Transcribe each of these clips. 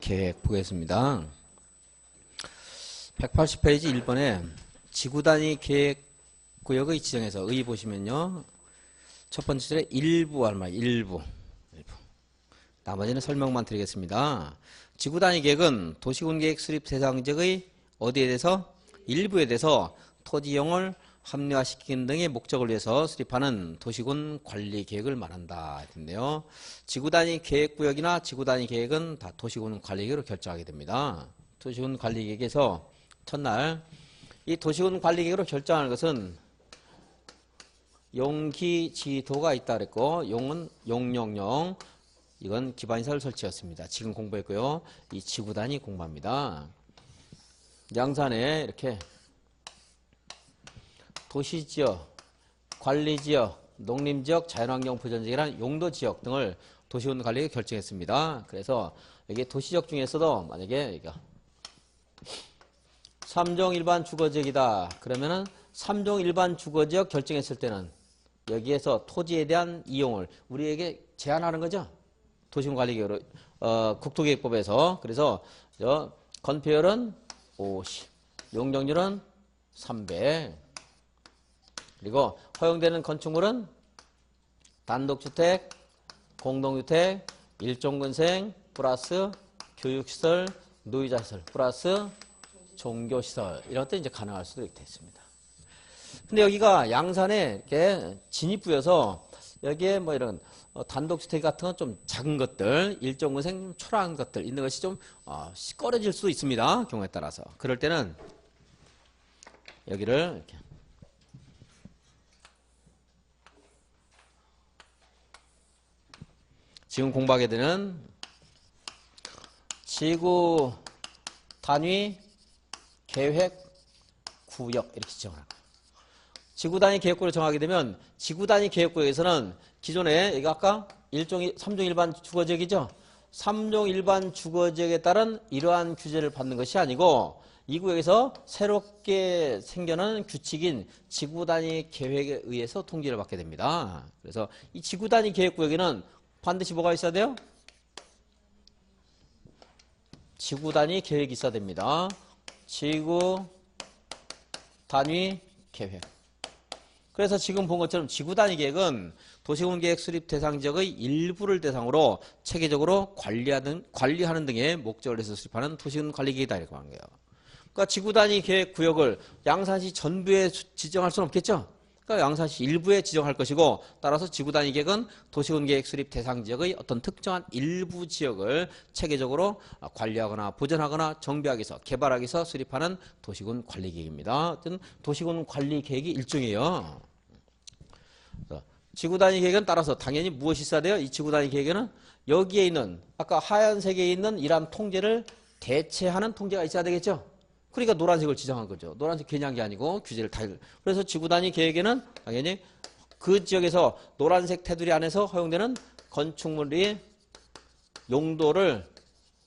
계획 보겠습니다. 180페이지 1번에 지구단위 계획구역의 지정에서 의 보시면요. 첫 번째 줄에 일부 할 말, 일부. 나머지는 설명만 드리겠습니다. 지구단위 계획은 도시군계획 수립 대상 지역의 어디에 대해서? 일부에 대해서 토지 이용을 합리화시키는 등의 목적을 위해서 수립하는 도시군 관리 계획을 말한다. 했는데요. 지구단위 계획구역이나 지구단위 계획은 다 도시군 관리 계획으로 결정하게 됩니다. 도시군 관리 계획에서 첫날 이 도시군 관리 계획으로 결정하는 것은 용기지도가 있다 그랬고 용은 용용용 이건 기반시설 설치였습니다. 지금 공부했고요. 이 지구단위 공부합니다. 양산에 이렇게 도시지역, 관리지역, 농림지역, 자연환경 보전지역이라는 용도지역 등을 도시군 관리에 결정했습니다. 그래서 여기 도시지역 중에서도 만약에 이거 3종 일반 주거지역이다. 그러면은 3종 일반 주거지역 결정했을 때는 여기에서 토지에 대한 이용을 우리에게 제한하는 거죠. 도시군 관리계획으로 국토계획법에서. 그래서 건폐율은 50, 용적률은 300. 그리고 허용되는 건축물은 단독주택, 공동주택, 일종건생 플러스 교육시설, 노유자시설 플러스 종교시설 이런 것도 이제 가능할 수도 있게 됐습니다. 근데 여기가 양산에 이렇게 진입부여서 여기에 뭐 이런 단독주택 같은 건 좀 작은 것들, 일종건생 좀 초라한 것들 있는 것이 좀 시꺼러질 수도 있습니다. 경우에 따라서. 그럴 때는 여기를 이렇게 지금 공부하게 되는 지구 단위 계획 구역 이렇게 지정을 합니다. 지구 단위 계획구를 정하게 되면 지구 단위 계획구역에서는 기존에 여기 아까 3종 일반 주거지역이죠. 3종 일반 주거지역에 따른 이러한 규제를 받는 것이 아니고 이 구역에서 새롭게 생겨난 규칙인 지구 단위 계획에 의해서 통지를 받게 됩니다. 그래서 이 지구 단위 계획구역에는 반드시 뭐가 있어야 돼요? 지구 단위 계획이 있어야 됩니다. 지구 단위 계획. 그래서 지금 본 것처럼 지구 단위 계획은 도시군 계획 수립 대상 지역의 일부를 대상으로 체계적으로 관리하는 등의 목적을 위해서 수립하는 도시군 관리 계획이다 이렇게 하는 거예요. 그러니까 지구 단위 계획 구역을 양산시 전부에 지정할 수는 없겠죠. 그러니까 양산시 일부에 지정할 것이고 따라서 지구 단위 계획은 도시군 계획 수립 대상 지역의 어떤 특정한 일부 지역을 체계적으로 관리하거나 보전하거나 정비하기 위해서 개발하기 위해서 수립하는 도시군 관리 계획입니다. 어떤 도시군 관리 계획이 일종이에요. 지구 단위 계획은 따라서 당연히 무엇이 있어야 돼요? 이 지구 단위 계획에는 여기에 있는 아까 하얀색에 있는 이러한 통제를 대체하는 통제가 있어야 되겠죠. 그러니까 노란색을 지정한 거죠. 노란색 괜히 한 게 아니고 규제를 다. 그래서 지구 단위 계획에는 당연히 그 지역에서 노란색 테두리 안에서 허용되는 건축물의 용도를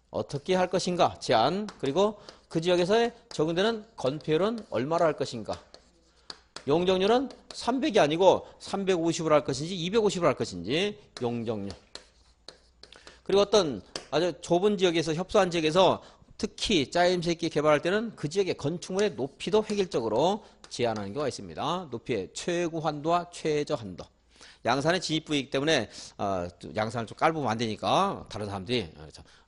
어떻게 할 것인가 제한. 그리고 그 지역에서 적용되는 건폐율은 얼마로 할 것인가. 용적률은 300이 아니고 350으로 할 것인지 250으로 할 것인지 용적률. 그리고 어떤 아주 좁은 지역에서 협소한 지역에서 특히 짜임새 있게 개발할 때는 그 지역의 건축물의 높이도 획일적으로 제한하는 경우가 있습니다. 높이의 최고 한도와 최저 한도. 양산의 진입부이기 때문에 양산을 좀 깔보면 안 되니까 다른 사람들이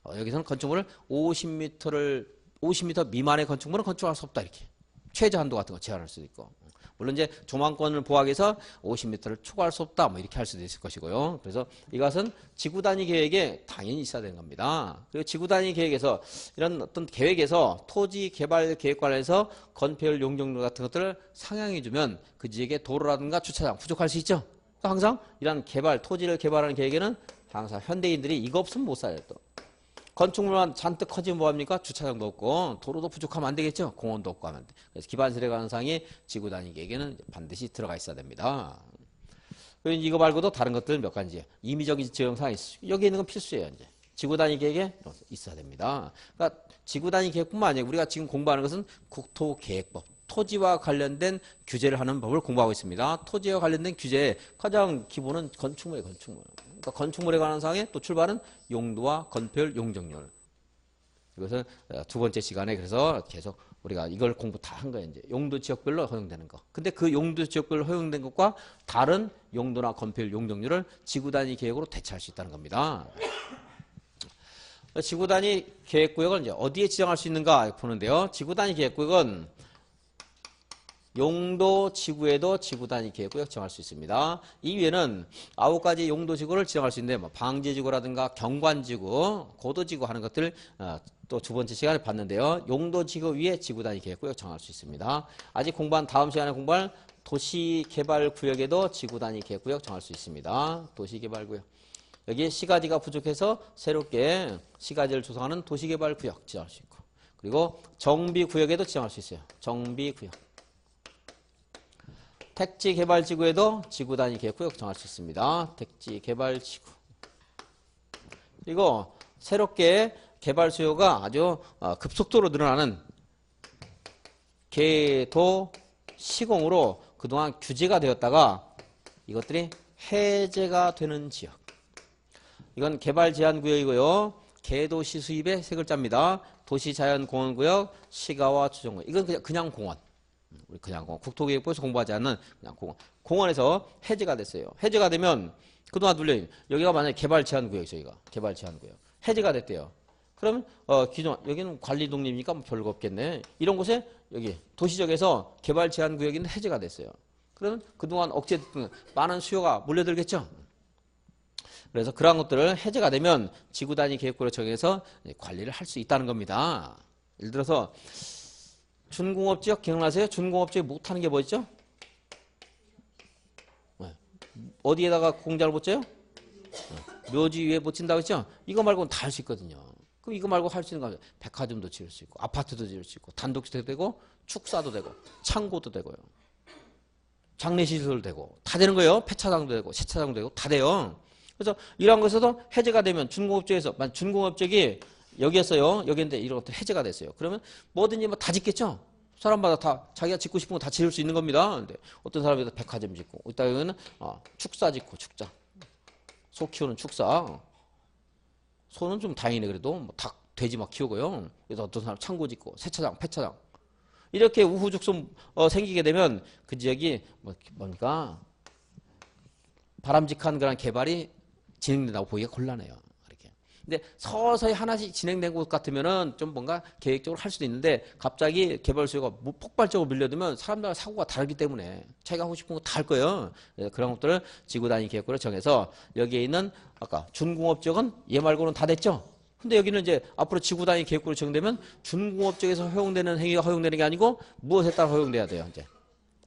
여기서는 건축물을 50m 미만의 건축물은 건축할 수 없다 이렇게 최저 한도 같은 거 제한할 수도 있고. 물론 이제 조망권을 보호하기 위해서 50m를 초과할 수 없다 뭐 이렇게 할 수도 있을 것이고요. 그래서 이것은 지구 단위 계획에 당연히 있어야 되는 겁니다. 그리고 지구 단위 계획에서 이런 어떤 계획에서 토지 개발 계획 관련해서 건폐율 용적률 같은 것들을 상향해 주면 그 지역의 도로라든가 주차장 부족할 수 있죠. 그러니까 항상 이런 토지를 개발하는 계획에는 항상 현대인들이 이거 없으면 못 살아요 또. 건축물만 잔뜩 커지면 뭐합니까? 주차장도 없고 도로도 부족하면 안 되겠죠. 공원도 없고 하면. 그래서 기반시설에 관한 사항이 지구 단위 계획에는 반드시 들어가 있어야 됩니다. 이거 말고도 다른 것들 몇 가지 임의적인 지형사항이 있어요. 여기 있는 건 필수예요. 이제 지구 단위 계획에 있어야 됩니다. 그러니까 지구 단위 계획뿐만 아니고 우리가 지금 공부하는 것은 국토계획법. 토지와 관련된 규제를 하는 법을 공부하고 있습니다. 토지와 관련된 규제의 가장 기본은 건축물이에요. 건축물. 그러니까 건축물에 관한 사항의 또 출발은 용도와 건폐율, 용적률. 이것은 두 번째 시간에 그래서 계속 우리가 이걸 공부 다 한 거예요. 이제 용도 지역별로 허용되는 거. 근데 그 용도 지역별로 허용된 것과 다른 용도나 건폐율, 용적률을 지구 단위 계획으로 대체할 수 있다는 겁니다. 지구 단위 계획구역을 이제 어디에 지정할 수 있는가 보는데요. 지구 단위 계획구역은 용도 지구에도 지구 단위 계획구역 지정할 수 있습니다. 이 위에는 9가지 용도 지구를 지정할 수 있는데 뭐 방제 지구라든가 경관 지구, 고도 지구 하는 것들 또 두 번째 시간에 봤는데요. 용도 지구 위에 지구 단위 계획구역 정할 수 있습니다. 아직 공부한 다음 시간에 공부할 도시개발구역에도 지구 단위 계획구역 정할 수 있습니다. 도시개발구역. 여기에 시가지가 부족해서 새롭게 시가지를 조성하는 도시개발구역 지정할 수 있고, 그리고 정비구역에도 지정할 수 있어요. 정비구역. 택지개발지구에도 지구 단위 계획구역 정할 수 있습니다. 택지개발지구. 그리고 새롭게 개발 수요가 아주 급속도로 늘어나는 계도 시공으로 그동안 규제가 되었다가 이것들이 해제가 되는 지역. 이건 개발 제한 구역이고요. 계도시 수입의 세 글자입니다. 도시자연공원구역, 시가와 주정구역. 이건 그냥 공원. 우리 그냥 공원. 국토계획부에서 공부하지 않는 그냥 공원. 공원에서 해제가 됐어요. 해제가 되면 그동안 눌려요. 여기가 만약에 개발 제한 구역이죠. 여기가 개발 제한 구역. 해제가 됐대요. 그러면 기존 여기는 관리 독립이니까 뭐 별거 없겠네. 이런 곳에 여기 도시적에서 개발 제한 구역인데 해제가 됐어요. 그러면 그동안 억제됐던 많은 수요가 몰려들겠죠. 그래서 그러한 것들을 해제가 되면 지구 단위 계획구를 정해서 관리를 할 수 있다는 겁니다. 예를 들어서 준공업지역 기억나세요? 준공업지역 못하는 게 뭐 있죠? 어디에다가 공장을 못 져요? 묘지 위에 못 진다고 했죠? 이거 말고는 다 할 수 있거든요. 그럼 이거 말고 할 수 있는 거 백화점도 지을 수 있고, 아파트도 지을 수 있고, 단독주택도 되고, 축사도 되고, 창고도 되고요. 장례시설도 되고, 다 되는 거예요. 폐차장도 되고, 세차장도 되고, 다 돼요. 그래서 이러한 것에서도 해제가 되면 준공업적에서, 준공업적이 여기였어요. 여기인데 이런 것도 해제가 됐어요. 그러면 뭐든지 뭐 다 짓겠죠? 사람마다 다 자기가 짓고 싶은 거 다 지을 수 있는 겁니다. 근데 어떤 사람이 백화점 짓고, 이따가는 축사 짓고, 축사. 소 키우는 축사. 소는 좀 다행이네. 그래도 뭐 닭, 돼지 막 키우고요. 그래서 어떤 사람 창고 짓고, 세차장, 폐차장. 이렇게 우후죽순 생기게 되면 그 지역이 뭔가 바람직한 그런 개발이 진행된다고 보기가 곤란해요. 이렇게. 근데 서서히 하나씩 진행된 곳 같으면은 좀 뭔가 계획적으로 할 수도 있는데 갑자기 개발 수요가 폭발적으로 밀려들면 사람들과 사고가 다르기 때문에 자기가 하고 싶은 거 다 할 거예요. 그런 것들을 지구 단위 계획구를 정해서 여기에 있는 아까 준공업 지역은 얘 말고는 다 됐죠. 근데 여기는 이제 앞으로 지구 단위 계획구로 정되면 준공업 지역에서 허용되는 행위가 허용되는 게 아니고 무엇에 따라 허용돼야 돼요. 이제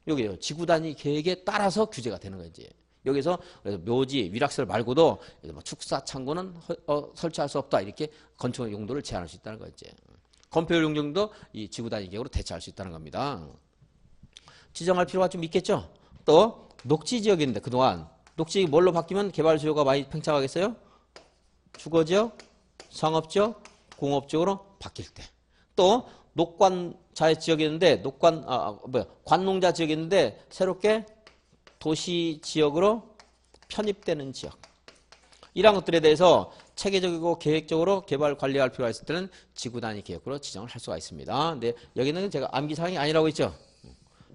여기요. 지구 단위 계획에 따라서 규제가 되는 거지. 여기서 묘지, 위락설 말고도 축사, 창고는 설치할 수 없다. 이렇게 건축 용도를 제한할 수 있다는 거지. 건폐율 용적도 이 지구 단위 계획으로 대체할 수 있다는 겁니다. 지정할 필요가 좀 있겠죠. 또 녹지 지역인데 그동안 녹지 뭘로 바뀌면 개발 수요가 많이 팽창하겠어요? 주거지역, 상업지역, 공업지역으로 바뀔 때. 또 녹관 자해 지역이었는데 관농자 지역이었는데 새롭게 도시 지역으로 편입되는 지역. 이러한 것들에 대해서 체계적이고 계획적으로 개발 관리할 필요가 있을 때는 지구 단위 계획으로 지정을 할 수가 있습니다. 근데 여기는 제가 암기사항이 아니라고 했죠.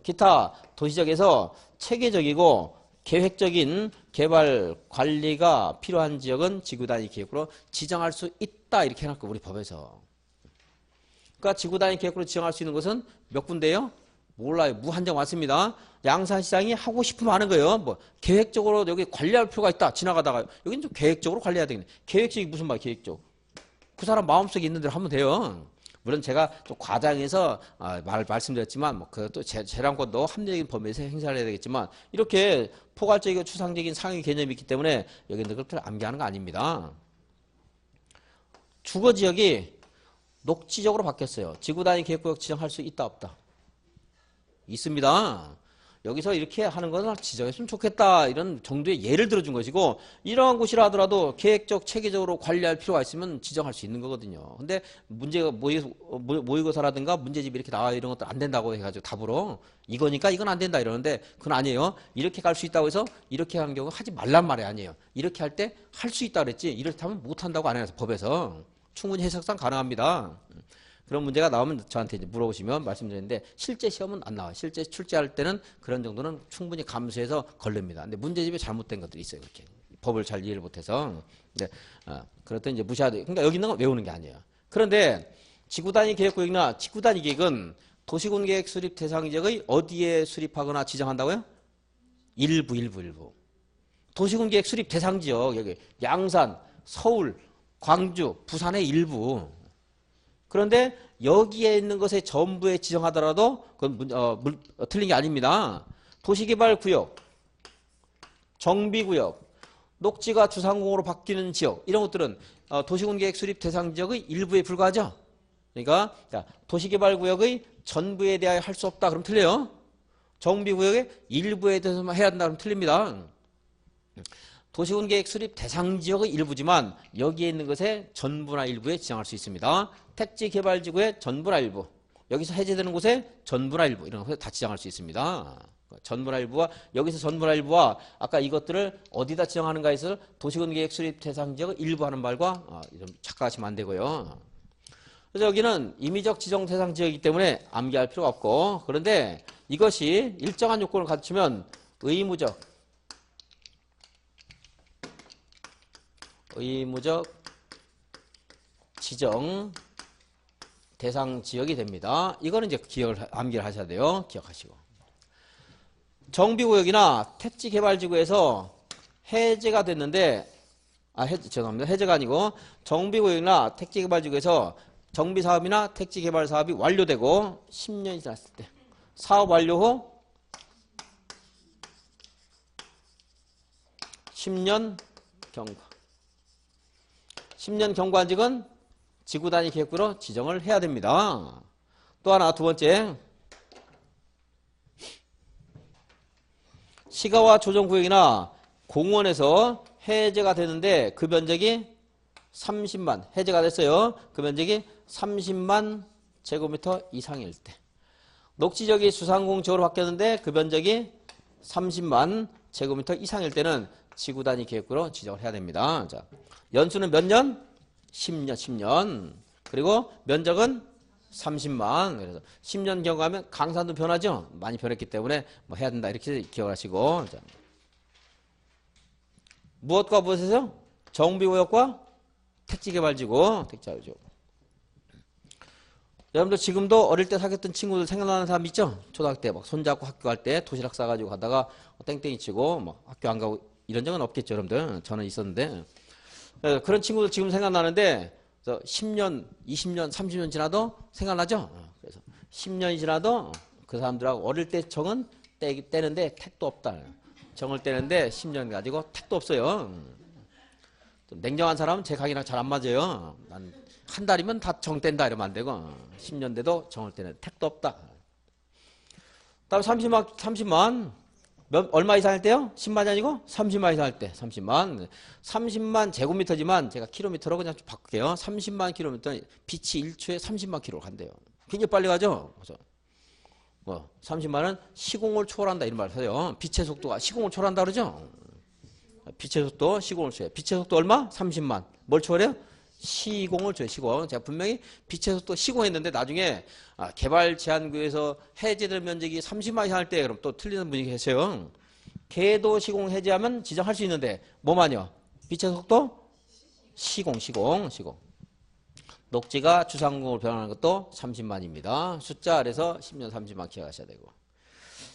기타 도시적에서 체계적이고 계획적인 개발 관리가 필요한 지역은 지구 단위 계획으로 지정할 수 있다. 이렇게 해놨고 우리 법에서. 그러니까 지구 단위 계획으로 지정할 수 있는 것은 몇 군데요? 몰라요. 무한정 왔습니다. 양산시장이 하고 싶으면 하는 거예요. 뭐 계획적으로 여기 관리할 필요가 있다. 지나가다가 여기는 좀 계획적으로 관리해야 되겠네. 계획적이 무슨 말 계획적? 그 사람 마음속에 있는 대로 하면 돼요. 물론 제가 좀 과장해서 말씀드렸지만 뭐 그것도 재량권도 합리적인 범위에서 행사를 해야 되겠지만 이렇게 포괄적이고 추상적인 상위 개념이 있기 때문에 여기는 그것들을 암기하는 거 아닙니다. 주거지역이 녹지적으로 바뀌었어요. 지구단위 계획구역 지정할 수 있다 없다? 있습니다. 여기서 이렇게 하는 것을 지정했으면 좋겠다 이런 정도의 예를 들어준 것이고 이러한 곳이라 하더라도 계획적 체계적으로 관리할 필요가 있으면 지정할 수 있는 거거든요. 근데 문제가 모의고사라든가 문제집이 이렇게 나와 이런 것들 안 된다고 해가지고 답으로 이거니까 이건 안 된다 이러는데 그건 아니에요. 이렇게 갈 수 있다고 해서 이렇게 하는 경우 하지 말란 말이 아니에요. 이렇게 할 때 할 수 있다 그랬지 이렇게 하면 못 한다고 안 해서 법에서 충분히 해석상 가능합니다. 그런 문제가 나오면 저한테 이제 물어보시면 말씀드리는데 실제 시험은 안 나와요. 실제 출제할 때는 그런 정도는 충분히 감수해서 걸립니다. 근데 문제집에 잘못된 것들이 있어요. 그렇게 법을 잘 이해를 못해서. 근데 그렇다 이제 무시하되. 그러니까 여기 있는 건 외우는 게 아니에요. 그런데 지구단위 계획구역이나 지구단위 계획은 도시군 계획 수립 대상 지역의 어디에 수립하거나 지정한다고요? 일부. 도시군 계획 수립 대상 지역 여기 양산, 서울, 광주, 부산의 일부. 그런데 여기에 있는 것의 전부에 지정하더라도 그건 틀린 게 아닙니다. 도시개발구역, 정비구역, 녹지가 주상공으로 바뀌는 지역 이런 것들은 도시군계획 수립 대상 지역의 일부에 불과하죠. 그러니까 도시개발구역의 전부에 대하여 할 수 없다. 그럼 틀려요. 정비구역의 일부에 대해서만 해야 한다. 그럼 틀립니다. 도시군계획 수립 대상 지역의 일부지만 여기에 있는 것의 전부나 일부에 지정할 수 있습니다. 택지개발지구의 전부나 일부, 여기서 해제되는 곳에 전부나 일부 이런 것에 다 지정할 수 있습니다. 전부나 일부와 여기서 전부나 일부와 아까 이것들을 어디다 지정하는가 해서 도시군계획 수립 대상 지역의 일부 하는 말과 좀 착각하시면 안 되고요. 그래서 여기는 임의적 지정 대상 지역이기 때문에 암기할 필요가 없고, 그런데 이것이 일정한 요건을 갖추면 의무적 지정 대상 지역이 됩니다. 이거는 이제 암기를 하셔야 돼요. 기억하시고. 정비구역이나 택지개발지구에서 해제가 됐는데, 죄송합니다. 해제가 아니고 정비구역이나 택지개발지구에서 정비사업이나 택지개발사업이 완료되고 10년이 지났을 때 사업 완료 후 10년 경과. 10년 경과직은 지구단위 계획구로 지정을 해야 됩니다. 또 하나 두 번째, 시가와 조정구역이나 공원에서 해제가 되는데 그 면적이 30만, 해제가 됐어요. 그 면적이 30만 제곱미터 이상일 때. 녹지적이 주상공지역으로 바뀌었는데 그 면적이 30만 제곱미터 이상일 때는 지구단위 계획구로 지정을 해야 됩니다. 자, 연수는 몇 년? 10년. 그리고 면적은 30만. 그래서 10년 경과하면 강산도 변하죠. 많이 변했기 때문에 뭐 해야 된다. 이렇게 기억하시고. 자. 무엇과 무엇에서? 정비구역과 택지개발지구. 여러분들 지금도 어릴 때 사귀었던 친구들 생각나는 사람 있죠? 초등학교 때 막 손잡고 학교 갈 때 도시락 싸가지고 가다가 땡땡이 치고 뭐 학교 안 가고 이런 적은 없겠죠, 여러분들. 저는 있었는데. 그런 친구들 지금 생각나는데 10년, 20년, 30년 지나도 생각나죠? 그래서 10년이 지나도 그 사람들하고 어릴 때 정은 떼는데 택도 없다. 정을 떼는데 10년 가지고 택도 없어요. 좀 냉정한 사람은 제 강의랑 잘 안 맞아요. 난 한 달이면 다 정 뗀다 이러면 안 되고 10년 돼도 정을 떼는 택도 없다. 다음 30만 얼마 이상 할 때요? 10만이 아니고 30만 이상 할 때 30만 제곱미터지만 제가 킬로미터로 그냥 좀 바꿀게요. 30만 킬로미터 빛이 1초에 30만 킬로 간대요. 굉장히 빨리 가죠. 그래서 30만은 시공을 초월한다 이런 말을 써요. 빛의 속도가 시공을 초월한다 그러죠. 빛의 속도 시공을 초월해요. 빛의 속도 얼마? 30만. 뭘 초월해요? 시공을 줘요. 시공. 제가 분명히 빛의 속도 시공했는데 나중에 개발 제한구에서 해제될 면적이 30만 이상 할 때 그럼 또 틀리는 분이 계세요. 궤도 시공 해제하면 지정할 수 있는데 뭐만요? 빛의 속도? 시공. 녹지가 주상공으로 변하는 것도 30만입니다. 숫자 아래서 10년 30만 기억하셔야 되고.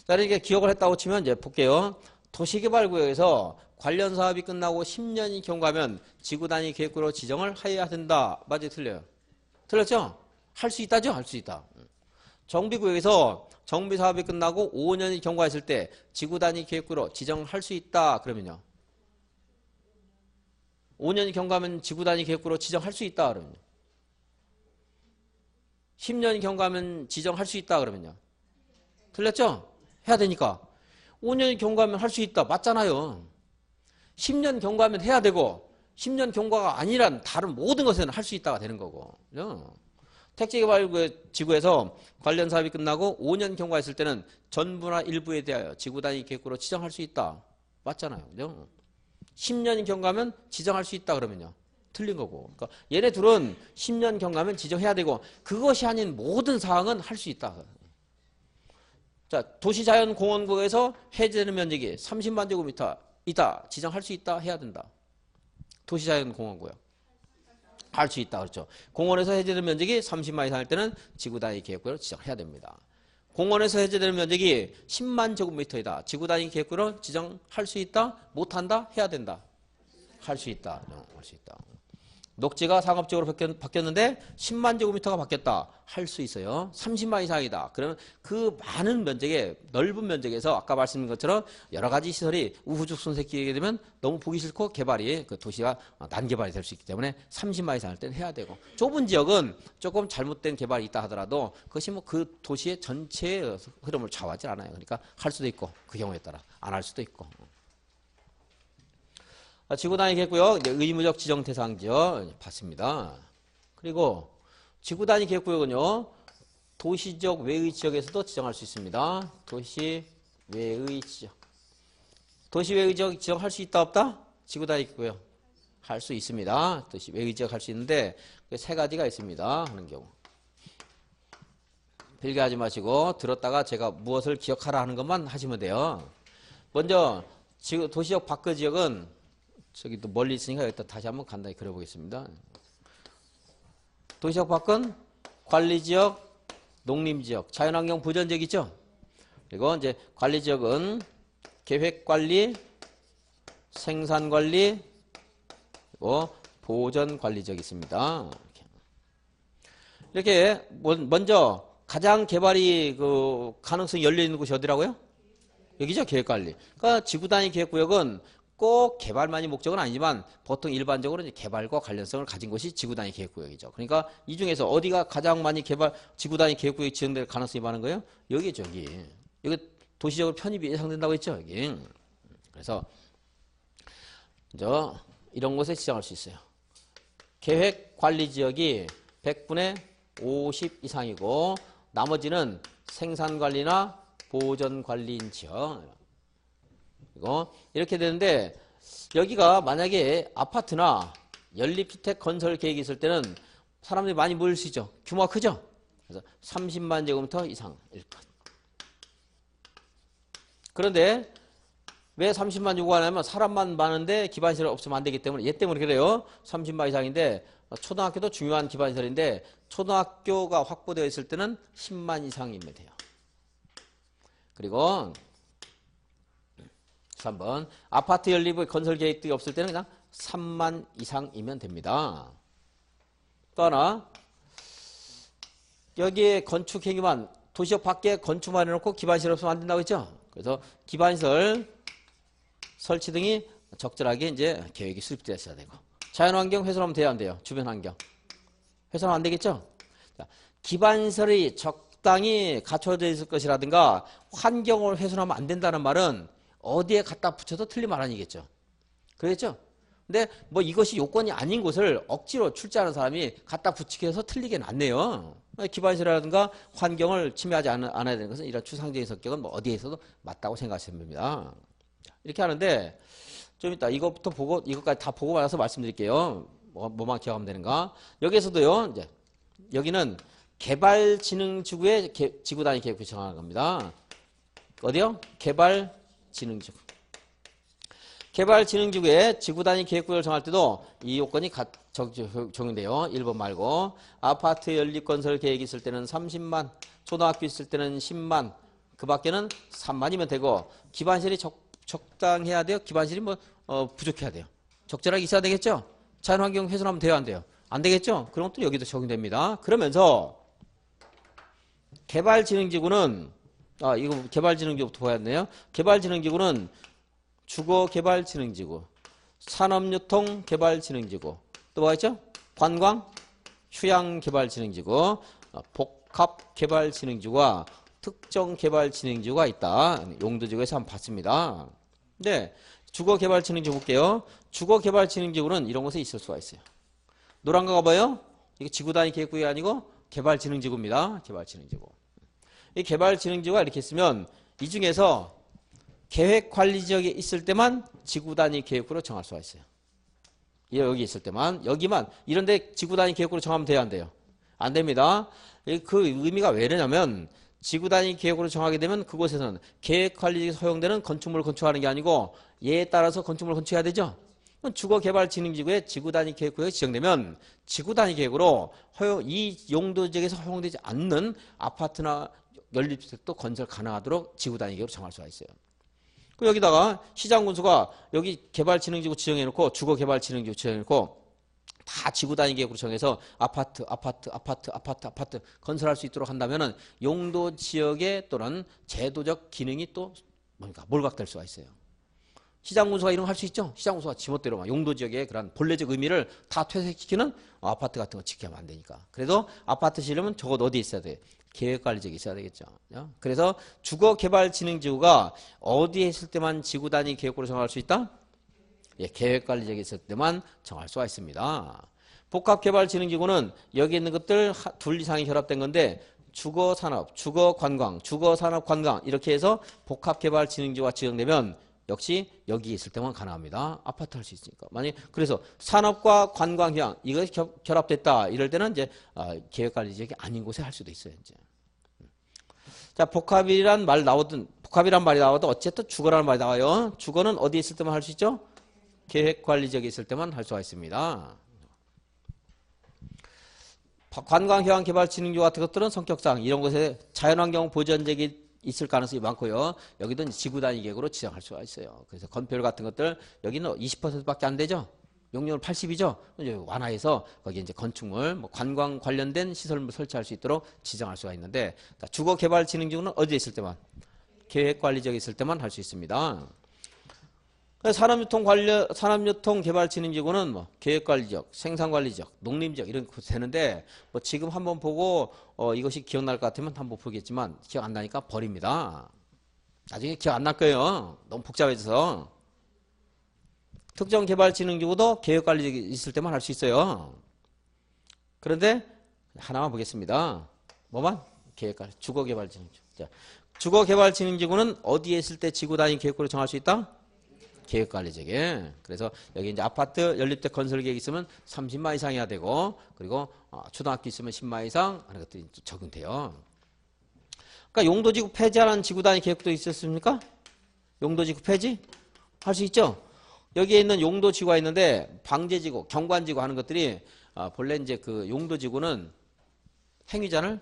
자, 이렇게 기억을 했다고 치면 이제 볼게요. 도시개발구역에서 관련 사업이 끝나고 10년이 경과하면 지구단위 계획구로 지정을 해야 된다. 맞아요? 틀려요? 틀렸죠? 할 수 있다죠? 할 수 있다. 정비구역에서 정비사업이 끝나고 5년이 경과했을 때 지구단위 계획구로 지정할 수 있다. 그러면요. 5년이 경과하면 지구단위 계획구로 지정할 수 있다. 그러면요. 10년이 경과하면 지정할 수 있다. 그러면요. 틀렸죠? 해야 되니까. 5년이 경과하면 할 수 있다. 맞잖아요. 10년 경과하면 해야 되고 10년 경과가 아니란 다른 모든 것에는 할 수 있다가 되는 거고. 택지개발지구에서 관련 사업이 끝나고 5년 경과했을 때는 전부나 일부에 대하여 지구단위 계획구로 지정할 수 있다. 맞잖아요. 10년이 경과하면 지정할 수 있다 그러면요. 틀린 거고. 그러니까 얘네 둘은 10년 경과면 지정해야 되고 그것이 아닌 모든 사항은 할 수 있다. 자, 도시자연공원구에서 해제되는 면적이 30만 제곱미터 있다. 지정할 수 있다. 해야 된다. 도시자연공원구요. 할 수 있다. 그렇죠. 공원에서 해제되는 면적이 30만 이상일 때는 지구단위 계획구로 지정해야 됩니다. 공원에서 해제되는 면적이 10만 제곱미터이다. 지구단위 계획구로 지정할 수 있다. 못한다. 해야 된다. 할 수 있다. 할 수 있다. 녹지가 상업지역으로 바뀌었는데 10만 제곱미터가 바뀌었다. 할 수 있어요. 30만 이상이다. 그러면 그 많은 면적의 넓은 면적에서 아까 말씀드린 것처럼 여러 가지 시설이 우후죽순 새끼게 되면 너무 보기 싫고 개발이 그 도시가 난개발이 될 수 있기 때문에 30만 이상일 때는 해야 되고 좁은 지역은 조금 잘못된 개발이 있다 하더라도 그것이 뭐 그 도시의 전체의 흐름을 좌우하지 않아요. 그러니까 할 수도 있고 그 경우에 따라 안 할 수도 있고. 지구단위 계획구역 의무적 지정 대상 지역 봤습니다. 그리고 지구단위 계획구역은요 도시적 외의 지역에서도 지정할 수 있습니다. 도시 외의 지역. 도시 외의 지역 지정할 수 있다 없다? 지구단위 계획구역 할 수 있습니다. 도시 외의 지역 할 수 있는데 세 가지가 있습니다. 하는 경우. 빌게하지 마시고 들었다가 제가 무엇을 기억하라 하는 것만 하시면 돼요. 먼저 도시적 밖의 지역은 저기 또 멀리 있으니까 여기다 다시 한번 간단히 그려보겠습니다. 도시적 밖은 관리지역, 농림지역, 자연환경 보전지역 있죠? 그리고 이제 관리지역은 계획관리, 생산관리, 그리고 보전관리지역이 있습니다. 이렇게 먼저 가장 개발이 그 가능성이 열려 있는 곳이 어디라고요? 여기죠, 계획관리. 그러니까 지구단위 계획구역은 꼭 개발만이 목적은 아니지만 보통 일반적으로 이제 개발과 관련성을 가진 곳이 지구단위 계획구역이죠. 그러니까 이 중에서 어디가 가장 많이 지구단위 계획구역이 지정될 가능성이 많은 거예요? 여기죠, 여기. 여기 도시적으로 편입이 예상된다고 했죠, 여기. 그래서 이런 곳에 지정할 수 있어요. 계획관리지역이 100분의 50 이상이고 나머지는 생산관리나 보전관리인 지역. 이렇게 되는데 여기가 만약에 아파트나 연립주택 건설 계획이 있을 때는 사람들이 많이 모일 수 있죠. 규모가 크죠. 그래서 30만 제곱미터 이상일 것. 그런데 왜 30만 요구하냐면 사람만 많은데 기반시설 없으면 안 되기 때문에 얘 때문에 그래요. 30만 이상인데 초등학교도 중요한 기반시설인데 초등학교가 확보되어 있을 때는 10만 이상이면 돼요. 그리고 3번 아파트 연립의 건설 계획이 없을 때는 그냥 3만 이상이면 됩니다. 또 하나 여기에 건축 행위만 도시역 밖에 건축만 해놓고 기반시설 없으면 안 된다고 했죠. 그래서 기반시설 설치 등이 적절하게 이제 계획이 수립되어야 되고 자연환경 훼손하면 돼야 안 돼요. 주변 환경 훼손하면 안 되겠죠. 자, 기반시설이 적당히 갖춰져 있을 것이라든가 환경을 훼손하면 안 된다는 말은 어디에 갖다 붙여도 틀린 말 아니겠죠. 그랬죠? 근데 뭐 이것이 요건이 아닌 곳을 억지로 출제하는 사람이 갖다 붙이게 해서 틀리게 놨네요. 기반시설이라든가 환경을 침해하지 않아야 되는 것은 이런 추상적인 성격은 뭐 어디에서도 맞다고 생각하시면 됩니다. 이렇게 하는데 좀 이따 이것부터 보고 이것까지 다 보고 나서 말씀드릴게요. 뭐만 기억하면 되는가. 여기에서도요. 이제 여기는 개발진흥지구의 지구단위 계획을 정하는 겁니다. 어디요? 개발진흥지구. 개발진흥지구의 지구단위 계획구역을 정할 때도 이 요건이 적용돼요. 1번 말고 아파트 연립건설 계획이 있을 때는 30만, 초등학교 있을 때는 10만, 그 밖에는 3만이면 되고 기반시설이 적당해야 돼요. 기반시설이 부족해야 돼요. 적절하게 있어야 되겠죠. 자연환경 훼손하면 돼요, 안 돼요? 안 되겠죠. 그런 것도 여기도 적용됩니다. 그러면서 개발진흥지구는 이거 개발진흥지구부터 봐야 되네요. 개발진흥지구는 주거개발진흥지구, 산업유통개발진흥지구, 또 뭐가 있죠? 관광, 휴양개발진흥지구, 복합개발진흥지구와 특정개발진흥지구가 있다. 용도지구에서 한번 봤습니다. 근데 주거개발진흥지구 볼게요. 주거개발진흥지구는 이런 곳에 있을 수가 있어요. 노란 거가 뭐예요? 이게 지구단위 계획구역이 아니고 개발진흥지구입니다. 개발진흥지구. 이 개발진흥지구가 이렇게 있으면 이 중에서 계획관리지역에 있을 때만 지구단위 계획구로 정할 수가 있어요. 여기 있을 때만, 여기만, 이런데 지구단위 계획으로 정하면 돼요, 안 돼요? 안 됩니다. 그 의미가 왜 이러냐면, 지구단위 계획으로 정하게 되면 그곳에서는 계획관리직에 허용되는 건축물을 건축하는 게 아니고 얘에 따라서 건축물을 건축해야 되죠. 주거개발진흥지구의 지구단위 계획구역이 지정되면 지구단위 계획으로 이 용도지역에서 허용되지 않는 아파트나 연립주택도 건설 가능하도록 지구단위 계획으로 정할 수가 있어요. 여기다가 시장군수가 여기 개발진흥지구 지정해놓고 주거개발진흥지구 지정해놓고 다 지구단위 계획으로 정해서 아파트 건설할 수 있도록 한다면은 용도 지역의 또는 제도적 기능이 또 뭔가 몰각될 수가 있어요. 시장군수가 이런 거 할 수 있죠. 시장군수가 지멋대로 용도 지역의 그런 본래적 의미를 다 퇴색시키는 아파트 같은 거 짓게 하면 안 되니까. 그래도 아파트 지으려면 적어도 어디에 있어야 돼? 계획관리지역에 있어야 되겠죠. 그래서 주거개발진흥지구가 어디에 있을 때만 지구단위 계획으로 정할 수 있다? 예, 계획관리지역에 있을 때만 정할 수가 있습니다. 복합개발진흥지구는 여기 있는 것들 둘 이상이 결합된 건데 주거산업, 주거관광, 주거산업관광 이렇게 해서 복합개발진흥지구가 지정되면 역시 여기 있을 때만 가능합니다. 아파트 할 수 있으니까. 만약 그래서 산업과 관광 휴양 이것이 결합됐다 이럴 때는 이제 계획관리 지역이 아닌 곳에 할 수도 있어요. 이제. 자, 복합이란 말이 나오든 어쨌든 주거라는 말이 나와요. 주거는 어디에 있을 때만 할 수 있죠? 계획관리 지역에 있을 때만 할 수가 있습니다. 관광 휴양 개발 진흥지구 같은 것들은 성격상 이런 곳에 자연환경 보전지역이 있을 가능성이 많고요. 여기도 지구단위 계획으로 지정할 수가 있어요. 그래서 건폐율 같은 것들 여기는 20%밖에 안 되죠. 용적률 80이죠. 완화해서 거기에 이제 건축물, 관광 관련된 시설물 설치할 수 있도록 지정할 수가 있는데 주거개발진흥지구는 어디에 있을 때만 계획관리지역에 있을 때만 할 수 있습니다. 산업유통개발진흥지구는 계획관리지역, 생산관리지역, 농림지역 이런 거 되는데 지금 한번 보고 이것이 기억날 것 같으면 한번 보겠지만 기억 안 나니까 버립니다. 나중에 기억 안 날 거예요. 너무 복잡해져서. 특정개발진흥지구도 계획관리지역에 있을 때만 할 수 있어요. 그런데 하나만 보겠습니다. 뭐만? 계획관리, 주거개발진흥지구. 자, 주거개발진흥지구는 어디에 있을 때 지구단위 계획으로 정할 수 있다? 계획관리지역에. 그래서 여기 이제 아파트 연립대 건설 계획 있으면 30만 이상 해야 되고 그리고 초등학교 있으면 10만 이상 하는 것들이 적용돼요. 그러니까 용도지구 폐지하는 지구단위 계획도 있었습니까? 용도지구 폐지? 할 수 있죠? 여기에 있는 용도지구가 있는데 방제지구, 경관지구 하는 것들이 본래 이제 그 용도지구는 행위자를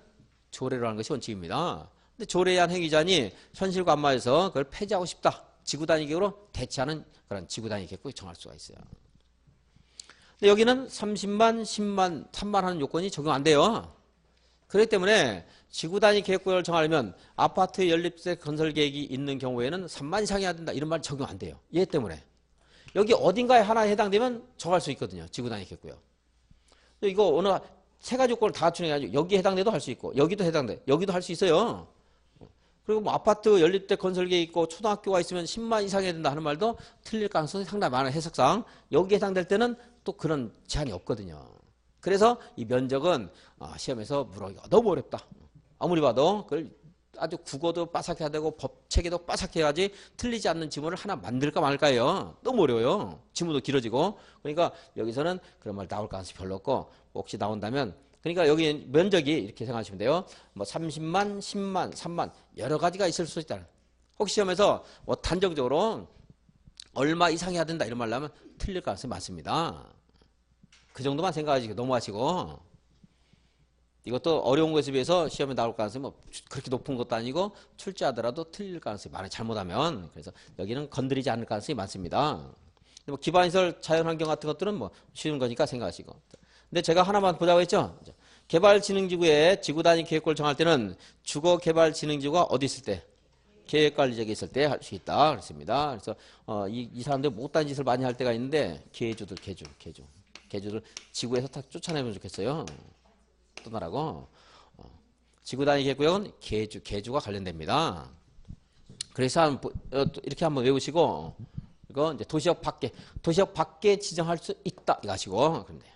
조례로 하는 것이 원칙입니다. 근데 조례한 행위자니 현실과 안 맞아서 그걸 폐지하고 싶다. 지구단위 계획으로 대체하는 그런 지구단위 계획을 정할 수가 있어요. 근데 여기는 30만, 10만, 3만 하는 요건이 적용 안 돼요. 그렇기 때문에 지구단위 계획구역을 정하려면 아파트 연립주택 건설 계획이 있는 경우에는 3만 이상 해야 된다 이런 말 적용 안 돼요. 얘 때문에. 여기 어딘가에 하나에 해당되면 정할 수 있거든요. 지구단위 계획구역. 이거 어느 세 가지 요건을 다 갖추는 게 아니고 여기에 해당돼도 할 수 있고 여기도 해당돼. 여기도 할 수 있어요. 그리고 아파트 연립대 건설계획 있고 초등학교가 있으면 10만 이상 해야 된다 하는 말도 틀릴 가능성이 상당히 많아요. 해석상. 여기에 해당될 때는 또 그런 제한이 없거든요. 그래서 이 면적은 시험에서 물어보기가 너무 어렵다. 아무리 봐도 그걸 아주 국어도 빠삭해야 되고 법체계도 빠삭해야지 틀리지 않는 지문을 하나 만들까 말까요. 너무 어려워요. 지문도 길어지고. 그러니까 여기서는 그런 말 나올 가능성이 별로 없고 혹시 나온다면 그러니까 여기 면적이 이렇게 생각하시면 돼요. 30만, 10만, 3만 여러 가지가 있을 수 있다. 혹시 시험에서 단정적으로 얼마 이상 해야 된다 이런 말 나오면 틀릴 가능성이 많습니다. 그 정도만 생각하시고 넘어가시고 이것도 어려운 것에 비해서 시험에 나올 가능성이 그렇게 높은 것도 아니고 출제하더라도 틀릴 가능성이 많아요. 잘못하면. 그래서 여기는 건드리지 않을 가능성이 많습니다. 기반시설 자연환경 같은 것들은 쉬운 거니까 생각하시고. 근데 제가 하나만 보자고 했죠. 개발진흥지구의 지구단위 계획구를 정할 때는 주거개발진흥지구가 어디 있을 때? 계획관리지역에 있을 때 할 수 있다. 그랬습니다. 그래서 이 사람들 못한 짓을 많이 할 때가 있는데 개주들 지구에서 다 쫓아내면 좋겠어요. 떠나라고. 지구단위 계획구역은 개주가 관련됩니다. 그래서 이렇게 한번 외우시고 이거 이제 도시역 밖에 지정할 수 있다 이거 하시고 그런데.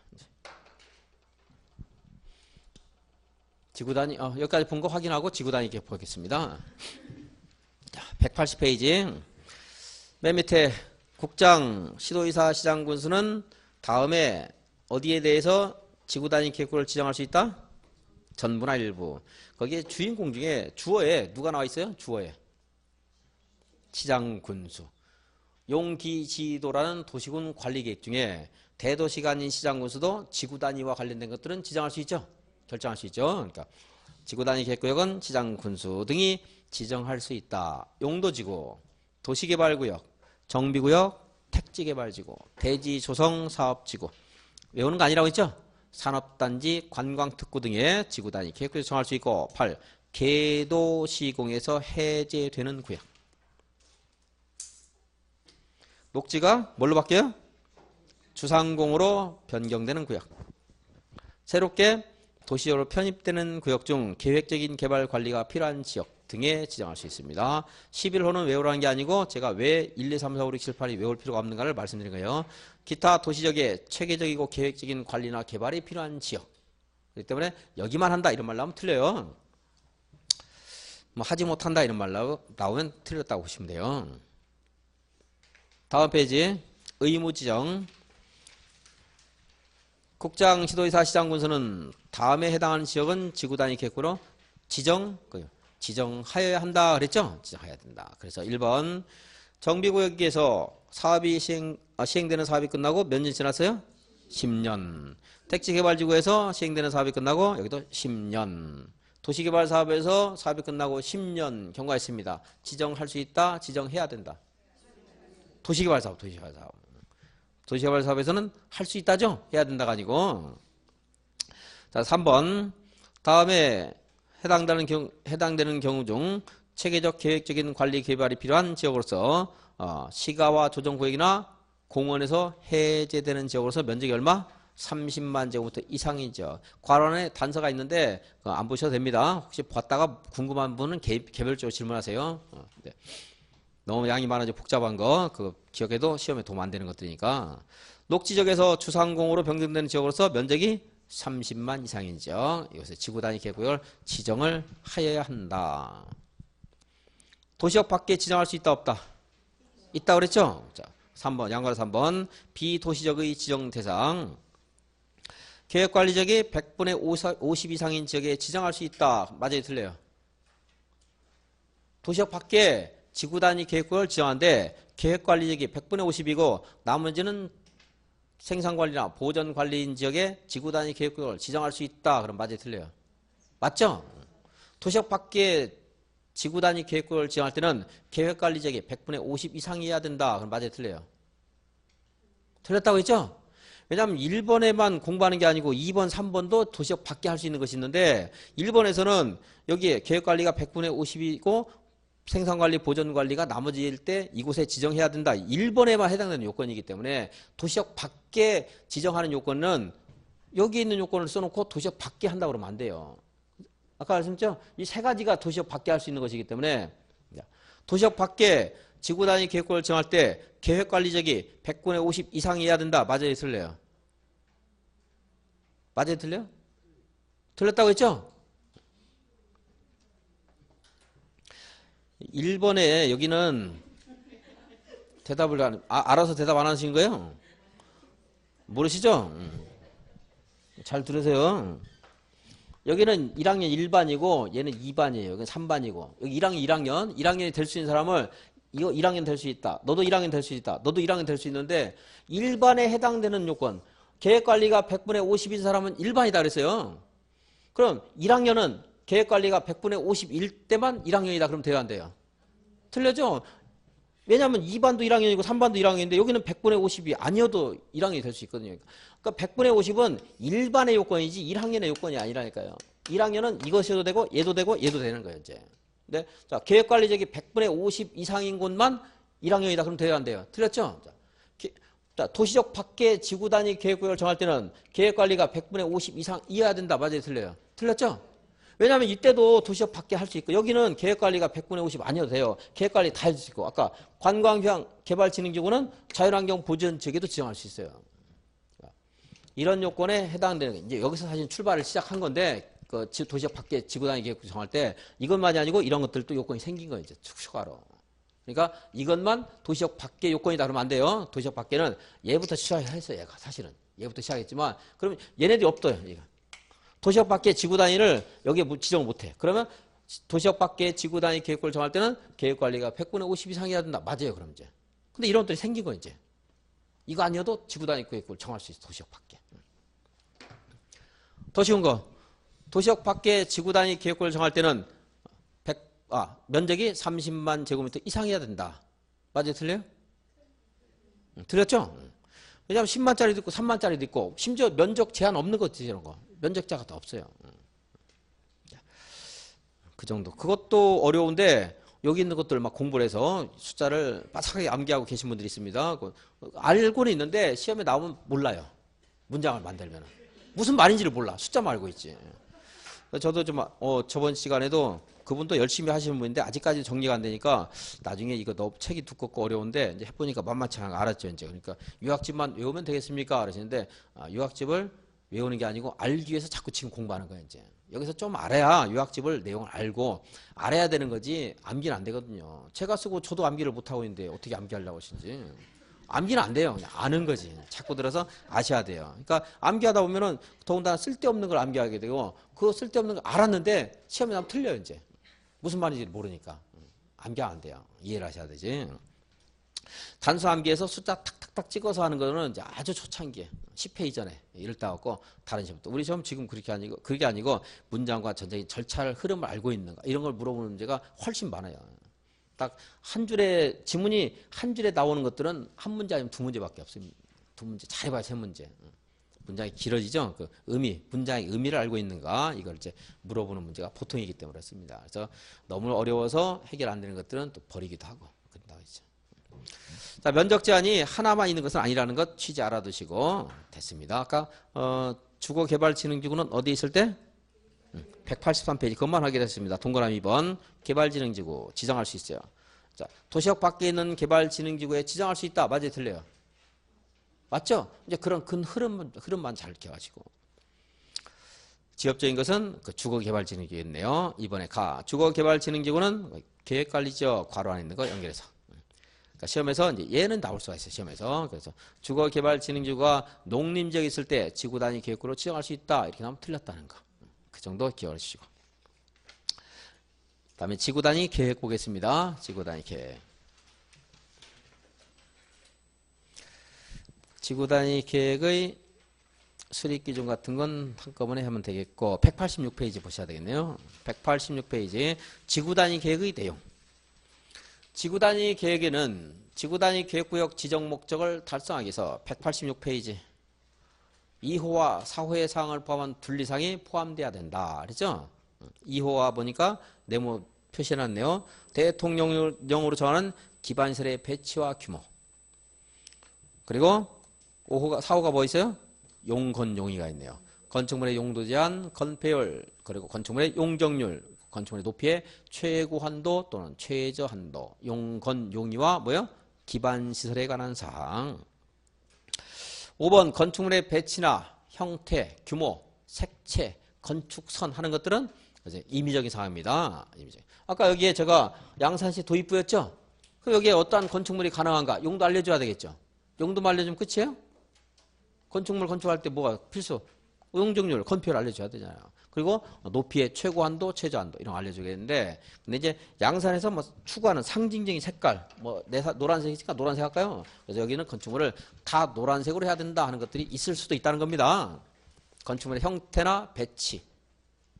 지구단위 여기까지 본 거 확인하고 지구단위 계획 보겠습니다. 자, 180페이지 맨 밑에 국장, 시도의사, 시장군수는 다음에 어디에 대해서 지구단위 계획구를 지정할 수 있다? 전부나 일부. 거기에 주인공 중에 주어에 누가 나와 있어요? 주어에. 시장, 군수. 용기지도라는 도시군 관리계획 중에 대도시가 아닌 시장, 군수도 지구단위와 관련된 것들은 지정할 수 있죠. 결정할 수 있죠. 그러니까 지구단위 계획구역은 시장, 군수 등이 지정할 수 있다. 용도지구, 도시개발구역, 정비구역, 택지개발지구, 대지조성사업지구. 외우는 거 아니라고 했죠? 산업단지, 관광특구 등의 지구단위 계획구역 정할 수 있고 8. 계도시공에서 해제되는 구역. 녹지가 뭘로 바뀌어요? 주상공으로 변경되는 구역. 새롭게 도시적으로 편입되는 구역 중 계획적인 개발 관리가 필요한 지역 등에 지정할 수 있습니다. 11호는 외우라는 게 아니고 제가 왜 1, 2, 3, 4, 5, 6, 7, 8이 외울 필요가 없는가를 말씀드린 거예요. 기타 도시적의 체계적이고 계획적인 관리나 개발이 필요한 지역. 그렇기 때문에 여기만 한다 이런 말 나오면 틀려요. 뭐 하지 못한다 이런 말 나오면 틀렸다고 보시면 돼요. 다음 페이지 의무 지정. 국장, 시도지사, 시장, 군수는 다음에 해당하는 지역은 지구단위 계획구로 지정하여야 한다 그랬죠? 지정해야 된다. 그래서 1번 정비구역에서 사업이 시행되는 사업이 끝나고 몇 년 지났어요? 10년. 택지개발지구에서 시행되는 사업이 끝나고 여기도 10년. 도시개발사업에서 사업이 끝나고 10년 경과했습니다. 지정할 수 있다, 지정해야 된다. 도시개발사업. 도시개발사업에서는 할 수 있다죠? 해야 된다가 아니고. 자, 3번. 다음에 해당되는 경우 중 체계적 계획적인 관리 개발이 필요한 지역으로서 시가와 조정구역이나 공원에서 해제되는 지역으로서 면적이 얼마? 30만 제곱미터 이상이죠. 괄호안에 단서가 있는데 안 보셔도 됩니다. 혹시 봤다가 궁금한 분은 개별적으로 질문하세요. 네. 너무 양이 많아져 복잡한 거 그거 기억해도 시험에 도움 안 되는 것들이니까. 녹지적에서 주상공으로 변경되는 지역으로서 면적이 30만 이상인 지역. 이것을 지구단위 계획구역을 지정을 하여야 한다. 도시역 밖에 지정할 수 있다 없다? 있다 그랬죠? 자, 3번 양가로 3번 비도시적의 지정 대상. 계획관리적이 100분의 50 이상인 지역에 지정할 수 있다. 맞아요 틀려요? 도시역 밖에 지구단위 계획구역을 지정하는데 계획관리적이 100분의 50이고 나머지는 생산관리나 보전관리인 지역에 지구단위 계획구역을 지정할 수 있다. 그럼 맞아요 틀려요? 맞죠? 도시역 밖에 지구단위 계획구역을 지정할 때는 계획관리적이 100분의 50 이상이어야 된다. 그럼 맞아요 틀려요? 틀렸다고 했죠? 왜냐하면 1번에만 공부하는 게 아니고 2번, 3번도 도시역 밖에 할 수 있는 것이 있는데 1번에서는 여기에 계획관리가 100분의 50이고 생산관리, 보전관리가 나머지일 때 이곳에 지정해야 된다. 1번에만 해당되는 요건이기 때문에 도시역 밖에 지정하는 요건은 여기 있는 요건을 써놓고 도시역 밖에 한다고 그러면 안 돼요. 아까 말씀드렸죠? 이 세 가지가 도시역 밖에 할 수 있는 것이기 때문에 도시역 밖에 지구단위 계획구역을 정할 때 계획관리적이 100분의 50 이상이어야 된다. 맞아요? 틀려요? 맞아요? 틀려요? 틀렸다고 했죠? 1번에 여기는 대답을 알아서 대답 안 하신 거예요? 모르시죠? 잘 들으세요. 여기는 1학년 1반이고 얘는 2반이에요. 여기는 3반이고 여기 1학년 1학년이 될 수 있는 사람을 이거 1학년 될 수 있다. 너도 1학년 될 수 있다. 너도 1학년 될 수 있는데 1반에 해당되는 요건 계획관리가 100분의 50인 사람은 1반이다 그랬어요. 그럼 1학년은 계획관리가 100분의 50일 때만 1학년이다. 그럼 돼야 안 돼요? 틀려죠? 왜냐하면 2반도 1학년이고 3반도 1학년인데 여기는 100분의 50이 아니어도 1학년이 될 수 있거든요. 그러니까 100분의 50은 1반의 요건이지 1학년의 요건이 아니라니까요. 1학년은 이것이도 되고 얘도 되고 얘도 되는 거예요. 이제. 근데 자, 계획관리적이 100분의 50 이상인 곳만 1학년이다. 그럼 돼야 안 돼요? 틀렸죠? 자, 도시적 밖에 지구단위 계획구역을 정할 때는 계획관리가 100분의 50 이상이어야 된다. 맞아요? 틀려요? 틀렸죠? 왜냐하면 이때도 도시역 밖에 할 수 있고 여기는 계획관리가 100분의 50 아니어도 돼요. 계획관리 다 할 수 있고 아까 관광개발진흥지구는 자연환경 보전지역에도 지정할 수 있어요. 이런 요건에 해당되는 게 이제 여기서 사실 출발을 시작한 건데 그 도시역 밖에 지구단위 계획구 정할 때 이것만이 아니고 이런 것들도 요건이 생긴 거예요. 이제 추가로. 그러니까 이것만 도시역 밖의 요건이다 그러면 안 돼요. 도시역 밖에는 얘부터 시작했어요. 얘가 사실은. 얘부터 시작했지만 그러면 얘네들이 없어요. 얘가. 도시역 밖의 지구 단위를 여기에 지정을 못해. 그러면 도시역 밖의 지구 단위 계획권을 정할 때는 계획관리가 100분의 50 이상이어야 된다. 맞아요. 그럼 이제. 근데 이런 것들이 생긴 거 이제. 이거 아니어도 지구 단위 계획권을 정할 수 있어. 도시역 밖에. 더 쉬운 거. 도시역 밖의 지구 단위 계획권을 정할 때는 면적이 30만 제곱미터 이상이어야 된다. 맞아요? 틀려요? 틀렸죠? 왜냐하면 10만짜리도 있고 3만짜리도 있고 심지어 면적 제한 없는 거지 이런 거. 면적자가 더 없어요. 그 정도. 그것도 어려운데 여기 있는 것들 막 공부를 해서 숫자를 빠삭하게 암기하고 계신 분들이 있습니다. 알고는 있는데 시험에 나오면 몰라요. 문장을 만들면. 무슨 말인지를 몰라. 숫자만 알고 있지. 저도 좀 저번 시간에도 그분도 열심히 하시는 분인데 아직까지 정리가 안 되니까 나중에 이거 너무 책이 두껍고 어려운데 이제 해보니까 만만치 않은 거 알았죠. 이제. 그러니까 유학집만 외우면 되겠습니까? 그러시는데 유학집을 외우는 게 아니고 알기 위해서 자꾸 지금 공부하는 거예요. 이제. 여기서 좀 알아야 유학집을 내용을 알고 알아야 되는 거지 암기는 안 되거든요. 제가 쓰고 저도 암기를 못하고 있는데 어떻게 암기하려고 하신지. 암기는 안 돼요. 그냥 아는 거지. 자꾸 들어서 아셔야 돼요. 그러니까 암기하다 보면은 더군다나 쓸데없는 걸 암기하게 되고 그 쓸데없는 걸 알았는데 시험에 나면 틀려요. 이제. 무슨 말인지 모르니까. 암기가 안 돼요. 이해를 하셔야 되지. 단수 암기에서 숫자 탁탁탁 찍어서 하는 거는 이제 아주 초창기에 10회 이전에 이럴 때 갖고 다른 시험부터 우리 시험 지금 그게 아니고 문장과 전체적인 절차를 흐름을 알고 있는가 이런 걸 물어보는 문제가 훨씬 많아요. 딱 한 줄에 지문이 한 줄에 나오는 것들은 한 문제 아니면 두 문제밖에 없어요. 두 문제 잘해봐야 세 문제. 문장이 길어지죠. 그 문장의 의미를 알고 있는가 이걸 이제 물어보는 문제가 보통이기 때문에 그렇습니다. 그래서 너무 어려워서 해결 안 되는 것들은 또 버리기도 하고 그런다고 했죠. 자, 면적 제한이 하나만 있는 것은 아니라는 것 취지 알아두시고 됐습니다. 아까 주거개발진흥지구는 어디 있을 때? 183페이지 그것만 확인했습니다. 동그라미 2번 개발진흥지구 지정할 수 있어요. 자, 도시역 밖에 있는 개발진흥지구에 지정할 수 있다. 맞아요? 틀려요? 맞죠? 이제 그런 큰 흐름만 잘 기억하시고. 지역적인 것은 그 주거개발진흥지구였네요. 이번에 주거개발진흥지구는 계획관리지역 괄호 안에 있는 거 연결해서. 그러니까 시험에서 이제 얘는 나올 수가 있어요. 시험에서. 그래서 주거개발진흥지구가 농림지역에 있을 때 지구 단위 계획구로 지정할 수 있다. 이렇게 나오면 틀렸다는 거. 그 정도 기억해 주시고. 다음에 지구 단위 계획 보겠습니다. 지구 단위 계획. 지구 단위 계획의 수립 기준 같은 건 한꺼번에 하면 되겠고 186페이지 보셔야 되겠네요. 186페이지 지구 단위 계획의 내용. 지구 단위 계획에는 지구 단위 계획구역 지정 목적을 달성하기 위해서 186페이지 2호와 4호의 사항을 포함한 분리사항이 포함돼야 된다. 그렇죠? 2호와 보니까 네모 표시해놨네요. 대통령령으로 정하는 기반시설의 배치와 규모. 그리고 4호가 뭐 있어요? 용건용의가 있네요. 건축물의 용도 제한, 건폐율, 그리고 건축물의 용적률, 건축물의 높이의 최고 한도 또는 최저 한도, 용건용의와 뭐요? 기반시설에 관한 사항. 5번 건축물의 배치나 형태, 규모, 색채, 건축선 하는 것들은 이제 임의적인 사항입니다. 아까 여기에 제가 양산시 도입부였죠? 그럼 여기에 어떠한 건축물이 가능한가? 용도 알려줘야 되겠죠? 용도만 알려주면 끝이에요? 건축물 건축할 때 뭐가 필수? 용적률, 건폐율 알려줘야 되잖아요. 그리고 높이의 최고 한도, 최저 한도 이런 거 알려주겠는데, 근데 이제 양산에서 뭐 추구하는 상징적인 색깔, 뭐 노란색이니까 노란색 할까요? 그래서 여기는 건축물을 다 노란색으로 해야 된다 하는 것들이 있을 수도 있다는 겁니다. 건축물의 형태나 배치,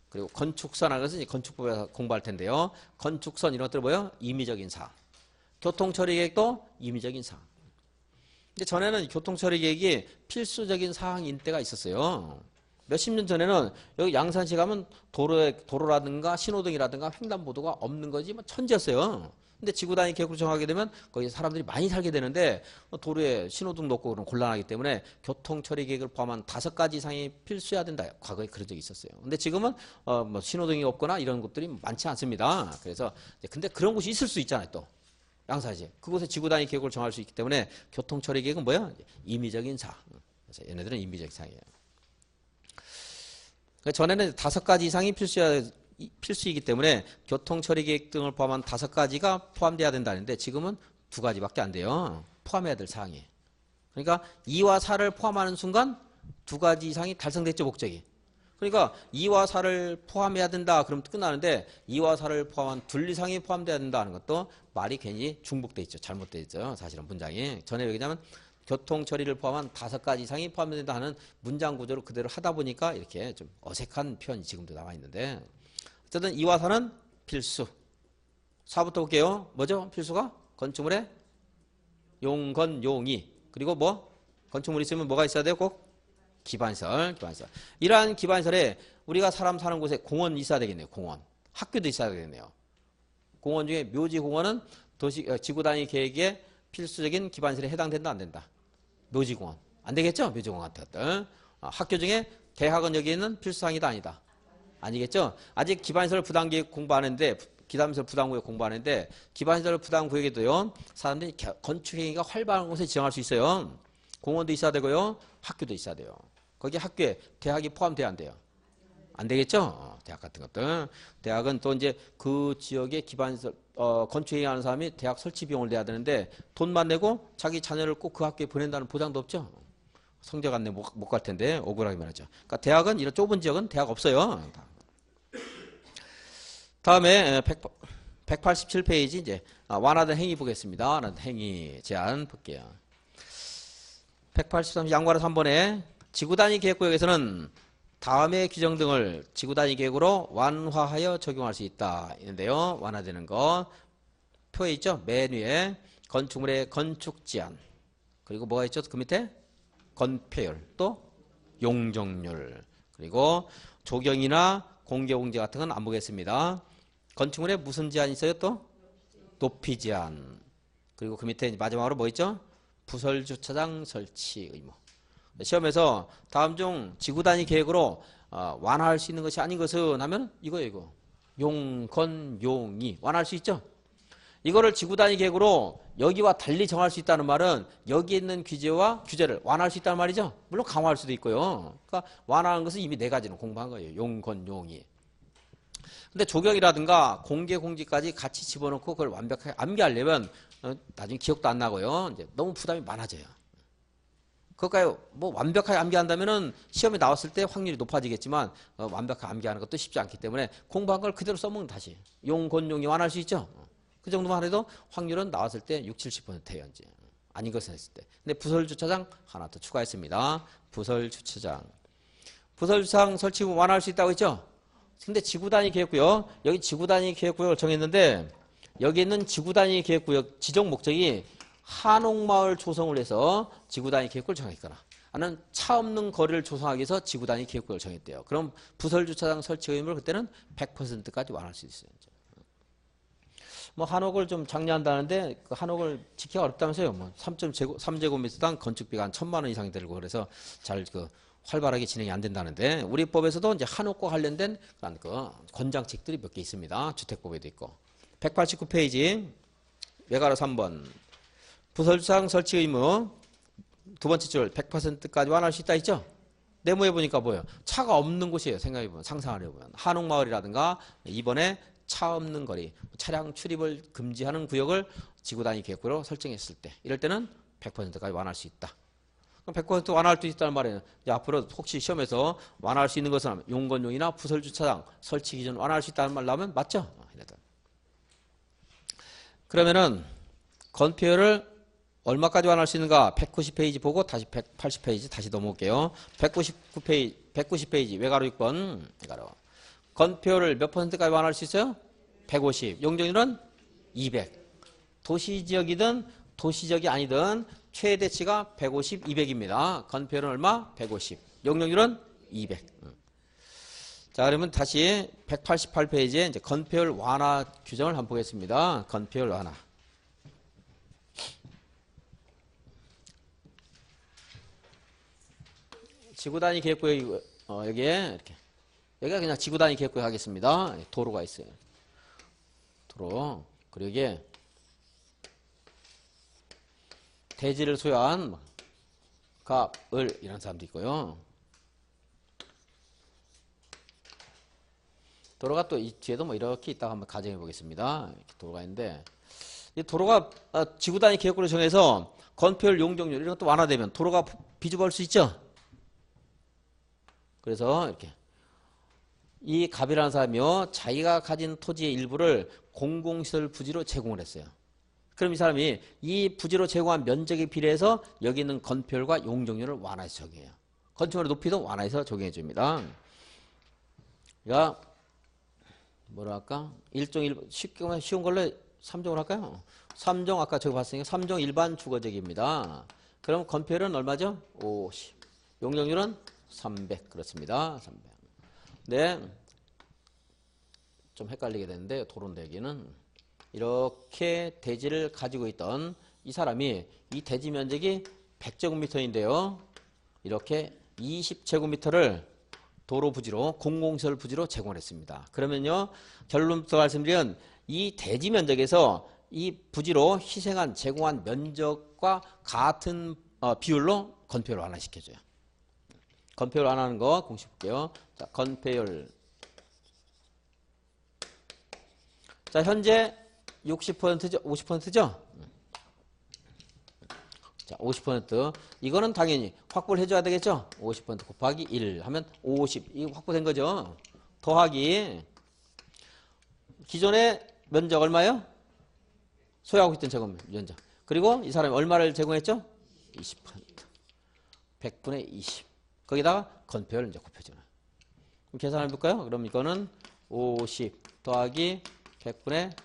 그리고 건축선 하는 것은 이제 건축법에서 공부할 텐데요. 건축선 이런 것들 뭐예요? 임의적인 사항. 교통처리계획도 임의적인 사항. 근데 전에는 교통처리계획이 필수적인 사항인 때가 있었어요. 몇십 년 전에는 여기 양산시 가면 도로라든가 신호등이라든가 횡단보도가 없는 거지 뭐 천지였어요. 근데 지구단위 계획으로 정하게 되면 거기 사람들이 많이 살게 되는데 도로에 신호등 놓고 그러면 곤란하기 때문에 교통처리계획을 포함한 5가지 이상이 필수해야 된다. 과거에 그런 적이 있었어요. 근데 지금은 뭐 신호등이 없거나 이런 것들이 많지 않습니다. 그래서 근데 그런 곳이 있을 수 있잖아요. 또 양산시 그곳에 지구단위 계획을 정할 수 있기 때문에 교통처리계획은 뭐야? 임의적인 사항. 그래서 얘네들은 임의적 사항이에요. 전에는 5가지 이상이 필수해야 필수이기 때문에 교통처리계획 등을 포함한 5가지가 포함돼야 된다는데 지금은 2가지밖에 안 돼요. 포함해야 될 사항이. 그러니까 2와 4를 포함하는 순간 2가지 이상이 달성됐죠, 목적이. 그러니까 2와 4를 포함해야 된다 그러면 끝나는데 2와 4를 포함한 둘 이상이 포함돼야 된다는 것도 말이 괜히 중복돼 있죠. 잘못돼 있죠. 사실은 문장이. 전에 얘기하면 교통처리를 포함한 5가지 이상이 포함된다 하는 문장 구조를 그대로 하다 보니까 이렇게 좀 어색한 표현이 지금도 나와 있는데 어쨌든 2와 4는 필수. 4부터 볼게요. 뭐죠? 필수가? 건축물에 용건, 용이. 그리고 뭐? 건축물 있으면 뭐가 있어야 돼요? 꼭? 기반시설. 이러한 기반시설에 우리가 사람 사는 곳에 공원 있어야 되겠네요. 공원. 학교도 있어야 되겠네요. 공원 중에 묘지공원은 지구단위 계획에 필수적인 기반시설에 해당된다, 안 된다? 묘지공원. 안 되겠죠? 묘지공원 같은 것들. 학교 중에 대학은 여기에는 필수사항이다, 아니다? 아니겠죠? 아직 기반시설 부담계획 공부하는데, 기반시설 부담구역 공부하는데, 기반시설 부담구역에도요, 사람들이 건축행위가 활발한 곳에 지정할 수 있어요. 공원도 있어야 되고요, 학교도 있어야 돼요. 거기 학교에 대학이 포함돼야 안 돼요? 안 되겠죠? 대학 같은 것들. 대학은 또 이제 그 지역의 기반시설, 건축행위하는 사람이 대학 설치 비용을 내야 되는데, 돈만 내고 자기 자녀를 꼭 그 학교에 보낸다는 보장도 없죠? 성적 안 내면 못 갈 텐데, 억울하게 말하죠. 그러니까 대학은 이런 좁은 지역은 대학 없어요. 다음에 187페이지 이제 완화된 행위 보겠습니다. 완화된 행위 제안 볼게요. 183 양관의 3번에 지구단위 계획구역에서는 다음의 규정 등을 지구단위 계획으로 완화하여 적용할 수 있다. 있는데요. 완화되는 거 표에 있죠. 맨 위에 건축물의 건축 제한 그리고 뭐가 있죠? 그 밑에 건폐율 또 용적률 그리고 조경이나 공개공제 같은 건 안 보겠습니다. 건축물에 무슨 제한이 있어요? 또 높이 제한 그리고 그 밑에 마지막으로 뭐 있죠? 부설주차장 설치 의무. 시험에서 다음 중 지구단위 계획으로 완화할 수 있는 것이 아닌 것은 하면 이거예요. 이거. 용, 건, 용이 완화할 수 있죠? 이거를 지구단위 계획으로 여기와 달리 정할 수 있다는 말은 여기 있는 규제를 완화할 수 있다는 말이죠. 물론 강화할 수도 있고요. 그러니까 완화하는 것은 이미 4가지는 공부한 거예요. 용, 건, 용이. 근데 조경이라든가 공개 공지까지 같이 집어넣고 그걸 완벽하게 암기하려면 나중에 기억도 안 나고요. 이제 너무 부담이 많아져요. 그럴까요? 뭐 완벽하게 암기한다면은 시험에 나왔을 때 확률이 높아지겠지만 완벽하게 암기하는 것도 쉽지 않기 때문에 공부한 걸 그대로 써먹는 다시 용, 건, 용이 완화할 수 있죠. 그 정도만 해도 확률은 나왔을 때 60, 70%예요. 이제 아닌 것은 했을 때. 근데 부설주차장 하나 더 추가했습니다. 부설주차장 설치 후 완화할 수 있다고 했죠. 근데 지구단위 계획구역 여기 지구단위 계획구역을 정했는데 여기 있는 지구단위 계획구역 지정 목적이 한옥마을 조성을 해서 지구단위 계획구역을 정했거나 아니면 차 없는 거리를 조성하기 위해서 지구단위 계획구역을 정했대요. 그럼 부설주차장 설치 의무를 그때는 100%까지 완화할 수 있어요. 이제. 뭐 한옥을 좀 장려한다는데 그 한옥을 지키기가 어렵다면서요. 뭐 3제곱미터당 건축비가 한 1,000만 원 이상 들고 그래서 잘 활발하게 진행이 안 된다는데 우리 법에서도 이제 한옥과 관련된 그 권장책들이 몇 개 있습니다. 주택법에도 있고. 189페이지 외가로 3번 부설주차장 설치 의무 두 번째 줄 100%까지 완화할 수 있다 있죠? 네모에 보니까 뭐예요? 차가 없는 곳이에요. 생각해보면 상상하려면 한옥마을이라든가 이번에 차 없는 거리 차량 출입을 금지하는 구역을 지구단위 계획으로 설정했을 때 이럴 때는 100%까지 완화할 수 있다. 그럼 100% 완화할 수 있다는 말이에요. 앞으로 혹시 시험에서 완화할 수 있는 것은 용건용이나 부설주차장 설치 기준 완화할 수 있다는 말 나오면 맞죠? 그러면은 건폐율을 얼마까지 완화할 수 있는가? 190페이지 보고 다시 180페이지 다시 넘어올게요. 190페이지 외가로 6번 외가로 건폐율을 몇 %까지 완화할 수 있어요? 150. 용적률은 200. 도시지역이든 도시지역이 아니든 최대치가 150, 200입니다. 건폐율은 얼마? 150. 용적률은 200. 자, 그러면 다시 188페이지에 이제 건폐율 완화 규정을 한번 보겠습니다. 건폐율 완화. 지구단위 계획구역 여기에 이렇게 여기가 그냥 지구단위 계획구역 하겠습니다. 도로가 있어요. 도로 그리고 이게 대지를 소유한 갑을 이런 사람도 있고요. 도로가 또 이 뒤에도 뭐 이렇게 있다가 한번 가정해 보겠습니다. 이렇게 도로가 있는데 이 도로가 지구 단위 계획구를 정해서 건폐율, 용적률 이런 것도 완화되면 도로가 비좁아질 수 있죠. 그래서 이렇게 이 갑이라는 사람이요 자기가 가진 토지의 일부를 공공시설 부지로 제공을 했어요. 그럼 이 사람이 이 부지로 제공한 면적에 비례해서 여기 있는 건폐율과 용적률을 완화해서 적용해요. 건축물의 높이도 완화해서 적용해 줍니다. 그러니까 뭐라 할까? 쉽게 쉬운 걸로 3종을 할까요? 3종 아까 저기 봤으니까 3종 일반 주거지역입니다. 그럼 건폐율은 얼마죠? 50. 용적률은 300 그렇습니다. 300. 네. 좀 헷갈리게 되는데 도로인데 여기는 이렇게 대지를 가지고 있던 이 사람이 이 대지 면적이 100제곱미터인데요. 이렇게 20제곱미터를 도로 부지로 공공시설 부지로 제공을 했습니다. 그러면요. 결론부터 말씀드리면 이 대지 면적에서 이 부지로 희생한 제공한 면적과 같은 비율로 건폐율을 완화시켜줘요. 건폐율 완화하는 거 공식 볼게요. 자, 건폐율. 자, 현재 60%죠? 50%죠? 자, 50%. 이거는 당연히 확보를 해줘야 되겠죠? 50% 곱하기 1 하면 50. 이거 확보된 거죠? 더하기. 기존의 면적 얼마요? 소유하고 있던 제곱 면적. 그리고 이 사람이 얼마를 제공했죠? 20%. 100분의 20. 거기다가 건폐율을 이제 곱해주는. 그럼 계산해 볼까요? 그럼 이거는 50 더하기 100분의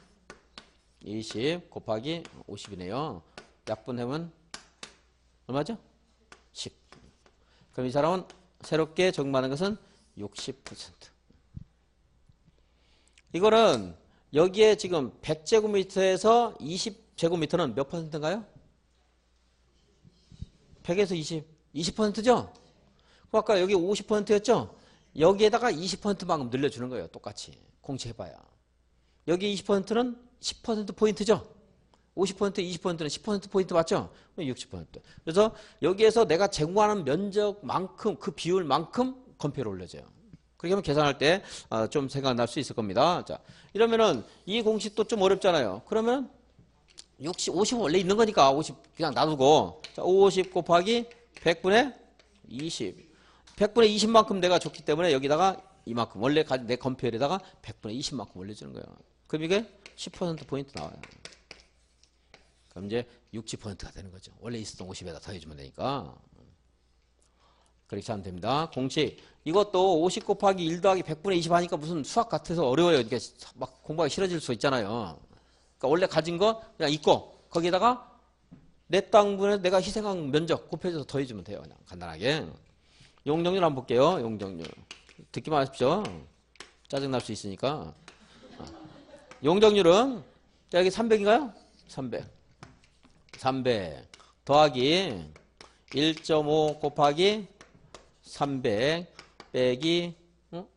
20 곱하기 50이네요. 약분하면 얼마죠? 10. 그럼 이 사람은 새롭게 적용받는 것은 60%. 이거는 여기에 지금 100제곱미터에서 20제곱미터는 몇 퍼센트인가요? 100에서 20. 20%죠? 그럼 아까 여기 50%였죠? 여기에다가 20%만큼 늘려주는 거예요. 똑같이. 공시해봐야. 여기 20%는 10%포인트죠? 50%, 20%는 10%포인트 맞죠? 60%. 그래서 여기에서 내가 제공하는 면적만큼, 그 비율만큼 건폐율을 올려줘요. 그렇게 하면 계산할 때 좀 생각날 수 있을 겁니다. 자, 이러면은 이 공식도 좀 어렵잖아요. 그러면 50은 원래 있는 거니까 50 그냥 놔두고 자, 50 곱하기 100분의 20. 100분의 20만큼 내가 줬기 때문에 여기다가 이만큼 원래 내 건폐율에다가 100분의 20만큼 올려주는 거예요. 그럼 이게 10%포인트 나와요. 그럼 이제 60%가 되는 거죠. 원래 있었던 50에다 더해주면 되니까. 그렇게 하면 됩니다. 공식. 이것도 50 곱하기 1 더하기 100분의 20 하니까 무슨 수학 같아서 어려워요. 이게 막 공부하기 싫어질 수 있잖아요. 그러니까 원래 가진 거 그냥 있고 거기에다가 내 땅분에 내가 희생한 면적 곱해줘서 더해주면 돼요. 그냥 간단하게. 용적률 한번 볼게요. 용적률. 듣기만 하십시오. 짜증날 수 있으니까. 용적률은 여기 300인가요? 300. 300 더하기 1.5 곱하기 300 빼기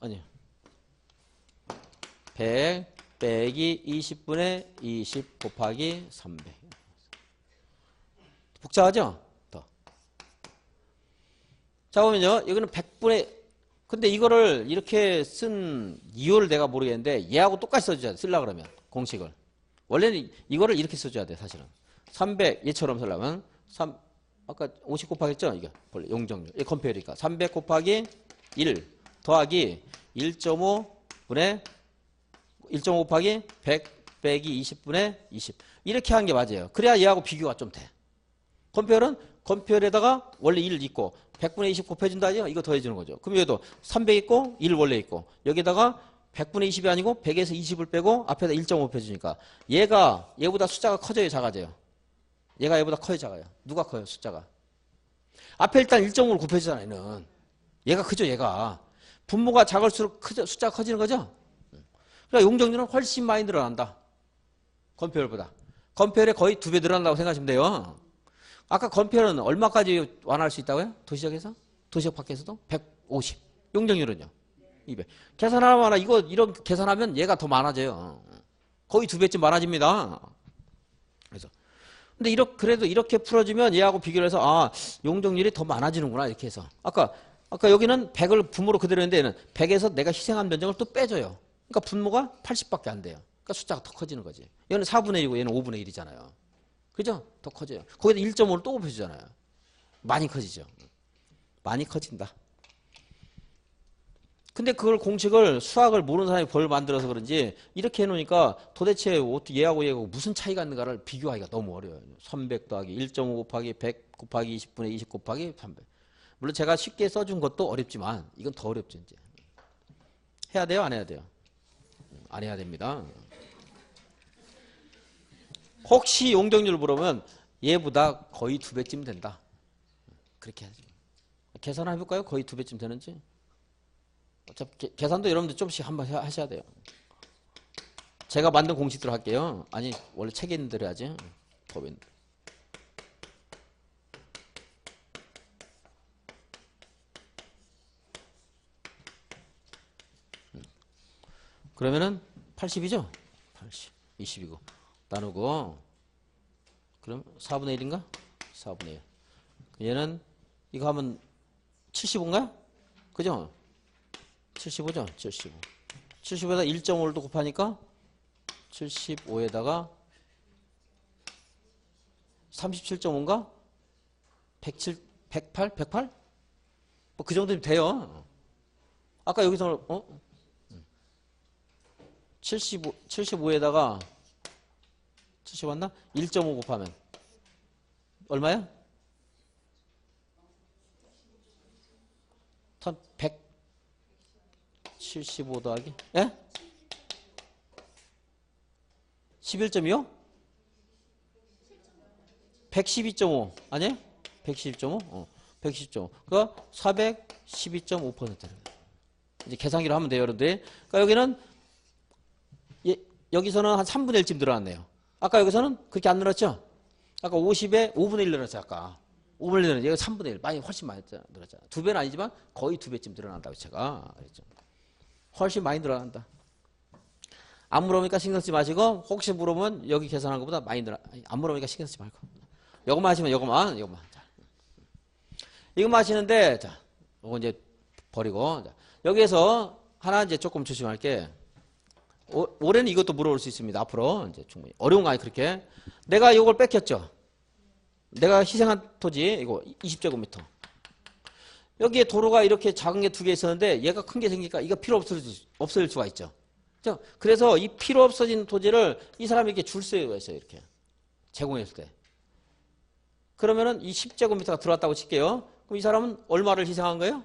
아니요. 100 빼기 20분의 20 곱하기 300. 복잡하죠? 더. 자, 보면요. 여기는 100분의 근데 이거를 이렇게 쓴 이유를 내가 모르겠는데 얘하고 똑같이 써줘야 돼. 쓰려고 그러면 공식을. 원래는 이거를 이렇게 써줘야 돼. 사실은. 300 얘처럼 쓰려면 아까 50 곱하기죠? 이게 원래 용적률. 이 건폐율이니까 300 곱하기 1 더하기 1.5분의 1.5 곱하기 100 빼기 20분의 20 이렇게 하는 게 맞아요. 그래야 얘하고 비교가 좀 돼. 건폐율은 건폐율에다가 원래 1 있고 100분의 20 곱해준다 하죠? 이거 더해주는 거죠. 그럼 여기도 300 있고 1 원래 있고 여기다가 100분의 20이 아니고 100에서 20을 빼고 앞에다 1.5 곱해주니까 얘보다 숫자가 커져요? 작아져요? 얘가 얘보다 커요? 작아요? 누가 커요? 숫자가. 앞에 일단 1.5를 곱해주잖아요. 얘는. 얘가 크죠? 얘가. 분모가 작을수록 숫자가 커지는 거죠? 그러니까 용적률은 훨씬 많이 늘어난다. 건폐율보다. 건폐율에 거의 2배 늘어난다고 생각하시면 돼요. 아까 건폐율은 얼마까지 완화할 수 있다고요? 도시역에서? 도시역 밖에서도? 150. 용적률은요? 200. 계산하면 이런 계산하면 얘가 더 많아져요. 거의 2배쯤 많아집니다. 그래서 근데 그래도 이렇게 풀어주면 얘하고 비교를 해서 용적률이 더 많아지는구나 이렇게 해서 아까 여기는 100을 분모로 그대로 했는데 얘는 100에서 내가 희생한 면적을 또 빼줘요. 그러니까 분모가 80밖에 안 돼요. 그러니까 숫자가 더 커지는 거지. 얘는 4분의 1이고 얘는 5분의 1이잖아요. 그죠? 더 커져요. 거기다 1.5를 또 곱해주잖아요. 많이 커지죠. 많이 커진다. 근데 그걸 공식을 수학을 모르는 사람이 벌 만들어서 그런지 이렇게 해놓으니까 도대체 얘하고 얘하고 무슨 차이가 있는가를 비교하기가 너무 어려워요. 300 더하기 1.5 곱하기 100 곱하기 20분의 20 곱하기 300. 물론 제가 쉽게 써준 것도 어렵지만 이건 더 어렵죠. 이제. 해야 돼요? 안 해야 돼요? 안 해야 됩니다. 혹시 용적률을 물으면 얘보다 거의 2배쯤 된다. 그렇게 하죠. 계산 한번 해볼까요? 거의 2배쯤 되는지. 어차피 계산도 여러분들 좀씩 한번 하셔야 돼요. 제가 만든 공식대로 할게요. 아니 원래 책에 있는 대로 해야지. 법인. 그러면은 80이죠? 80. 20이고 나누고 그럼 4분의 1인가? 4분의 1. 얘는 이거 하면 75인가요? 그죠? 75죠? 75. 75에다 1.5를 또 곱하니까 75에다가 37.5인가? 107, 108? 108? 뭐 그 정도면 돼요. 아까 여기서 75에다가 70 맞나? 1.5 곱하면 얼마야? 175 더하기 예? 11.25? 112.5 아니에요? 112.5? 110.5 그러니까 412.5%. 이제 계산기로 하면 돼요, 여러분들. 그러니까 여기는 여기서는 한 3분의 1쯤 늘어났네요. 아까 여기서는 그렇게 안 늘었죠? 아까 50에 5분의 1 늘었죠, 아까. 5분의 1 늘었는데 여기 3분의 1. 많이 훨씬 많이 늘었잖아. 2배는 아니지만 거의 2배쯤 늘어난다고 제가 그랬죠. 훨씬 많이 늘어난다. 안 물어보니까 신경 쓰지 마시고 혹시 물어보면 여기 계산한 것보다 많이 늘어. 안 물어보니까 신경 쓰지 말고. 요것만 하시면 요것만. 자. 이것만 하시는데 자, 요거 이제 버리고 자. 여기에서 하나 이제 조금 조심할 게 올해는 이것도 물어볼 수 있습니다. 앞으로 이제 충분히 어려운 거 아니 그렇게. 내가 이걸 뺏겼죠. 내가 희생한 토지 이거 20제곱미터. 여기에 도로가 이렇게 작은 게 2개 있었는데 얘가 큰 게 생기니까 이거 필요 없어질 수가 있죠. 그래서 이 필요 없어진 토지를 이 사람이 이렇게 줄 수가 있어요. 이렇게 제공했을 때. 그러면은 이 10제곱미터가 들어왔다고 칠게요. 그럼 이 사람은 얼마를 희생한 거예요?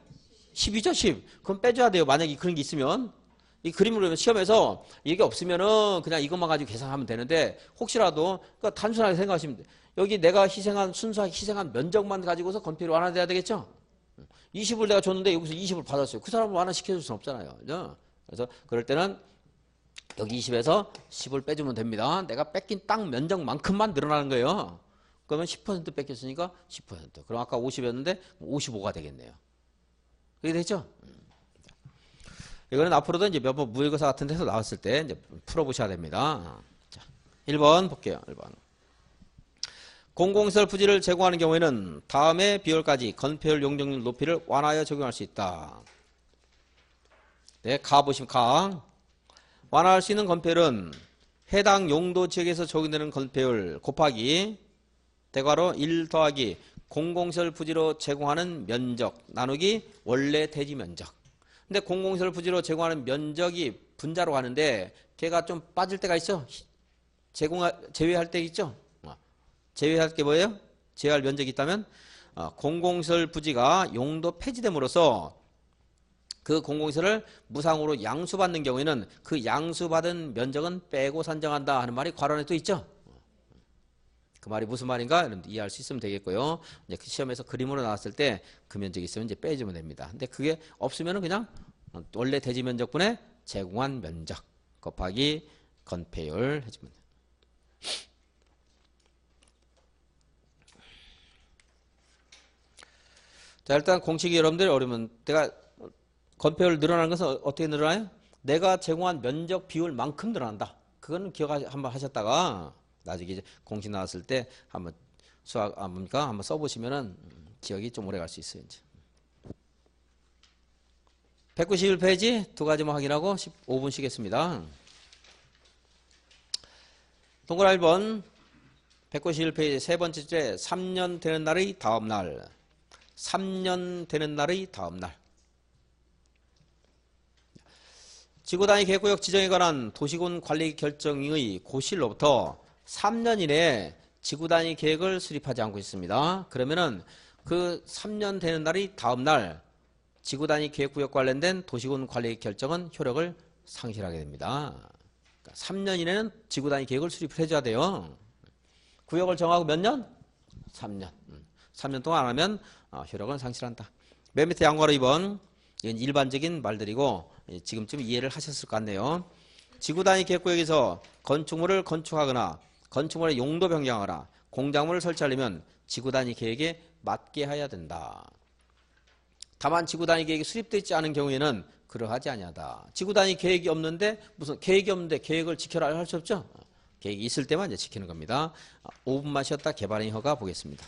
10이죠, 10. 그럼 빼줘야 돼요. 만약에 그런 게 있으면. 이 그림을 보면 시험에서 이게 없으면은 그냥 이것만 가지고 계산하면 되는데 혹시라도 그러니까 단순하게 생각하시면 돼요. 여기 내가 순수하게 희생한 면적만 가지고서 건폐율이 완화돼야 되겠죠? 20을 내가 줬는데 여기서 20을 받았어요. 그 사람을 완화시켜줄 수는 없잖아요. 그죠? 그래서 그럴 때는 여기 20에서 10을 빼주면 됩니다. 내가 뺏긴 땅 면적만큼만 늘어나는 거예요. 그러면 10% 뺏겼으니까 10%. 그럼 아까 50이었는데 55가 되겠네요. 그게 되죠? 이거는 앞으로도 이제 몇 번 모의고사 같은 데서 나왔을 때 이제 풀어보셔야 됩니다. 자, 1번 볼게요. 1번. 공공시설 부지를 제공하는 경우에는 다음의 비율까지 건폐율 용적률 높이를 완화하여 적용할 수 있다. 네, 가 보시면 가. 완화할 수 있는 건폐율은 해당 용도 지역에서 적용되는 건폐율 곱하기 대괄호 1 더하기 공공시설 부지로 제공하는 면적 나누기 원래 대지 면적. 근데 공공시설 부지로 제공하는 면적이 분자로 가는데 걔가 좀 빠질 때가 있어. 제외할 때 있죠. 제외할 게 뭐예요? 제외할 면적이 있다면 공공시설 부지가 용도 폐지됨으로써 그 공공시설을 무상으로 양수받는 경우에는 그 양수받은 면적은 빼고 산정한다 하는 말이 괄호 안에 또 있죠. 그 말이 무슨 말인가 여러분들 이해할 수 있으면 되겠고요. 이제 그 시험에서 그림으로 나왔을 때 그 면적이 있으면 이제 빼주면 됩니다. 근데 그게 없으면은 그냥 원래 대지 면적분의 제공한 면적 곱하기 건폐율 해주면 돼요. 자, 일단 공식이 여러분들 어려우면 내가 건폐율 늘어나는 것은 어떻게 늘어나요? 내가 제공한 면적 비율만큼 늘어난다. 그거는 기억 한번 하셨다가 나중에 이제 공식 나왔을 때 한번 수학 뭡니까? 한번 써보시면은 기억이 좀 오래 갈 수 있어요. 이제 191페이지 두 가지만 확인하고 15분 쉬겠습니다. 동그라미 1번 191페이지 세 번째 줄에 3년 되는 날의 다음 날. 3년 되는 날의 다음 날. 지구단위 계획구역 지정에 관한 도시군 관리 결정의 고시로부터 3년 이내에 지구단위 계획을 수립하지 않고 있습니다. 그러면은 그 3년 되는 날이 다음 날 지구단위 계획구역 관련된 도시군 관리 결정은 효력을 상실하게 됩니다. 그러니까 3년 이내는 지구단위 계획을 수립을 해줘야 돼요. 구역을 정하고 몇 년? 3년. 3년 동안 안 하면 효력은 상실한다. 맨 밑에 양괄호 2번. 이건 일반적인 말들이고 지금쯤 이해를 하셨을 것 같네요. 지구단위 계획구역에서 건축물을 건축하거나 건축물의 용도 변경하거나 공작물을 설치하려면 지구단위 계획에 맞게 해야 된다. 다만 지구단위 계획이 수립되어 있지 않은 경우에는 그러하지 아니하다. 지구단위 계획이 없는데 무슨 계획이 없는데 계획을 지켜라 할 수 없죠. 계획이 있을 때만 이제 지키는 겁니다. 5분만 쉬었다 개발인허가 보겠습니다.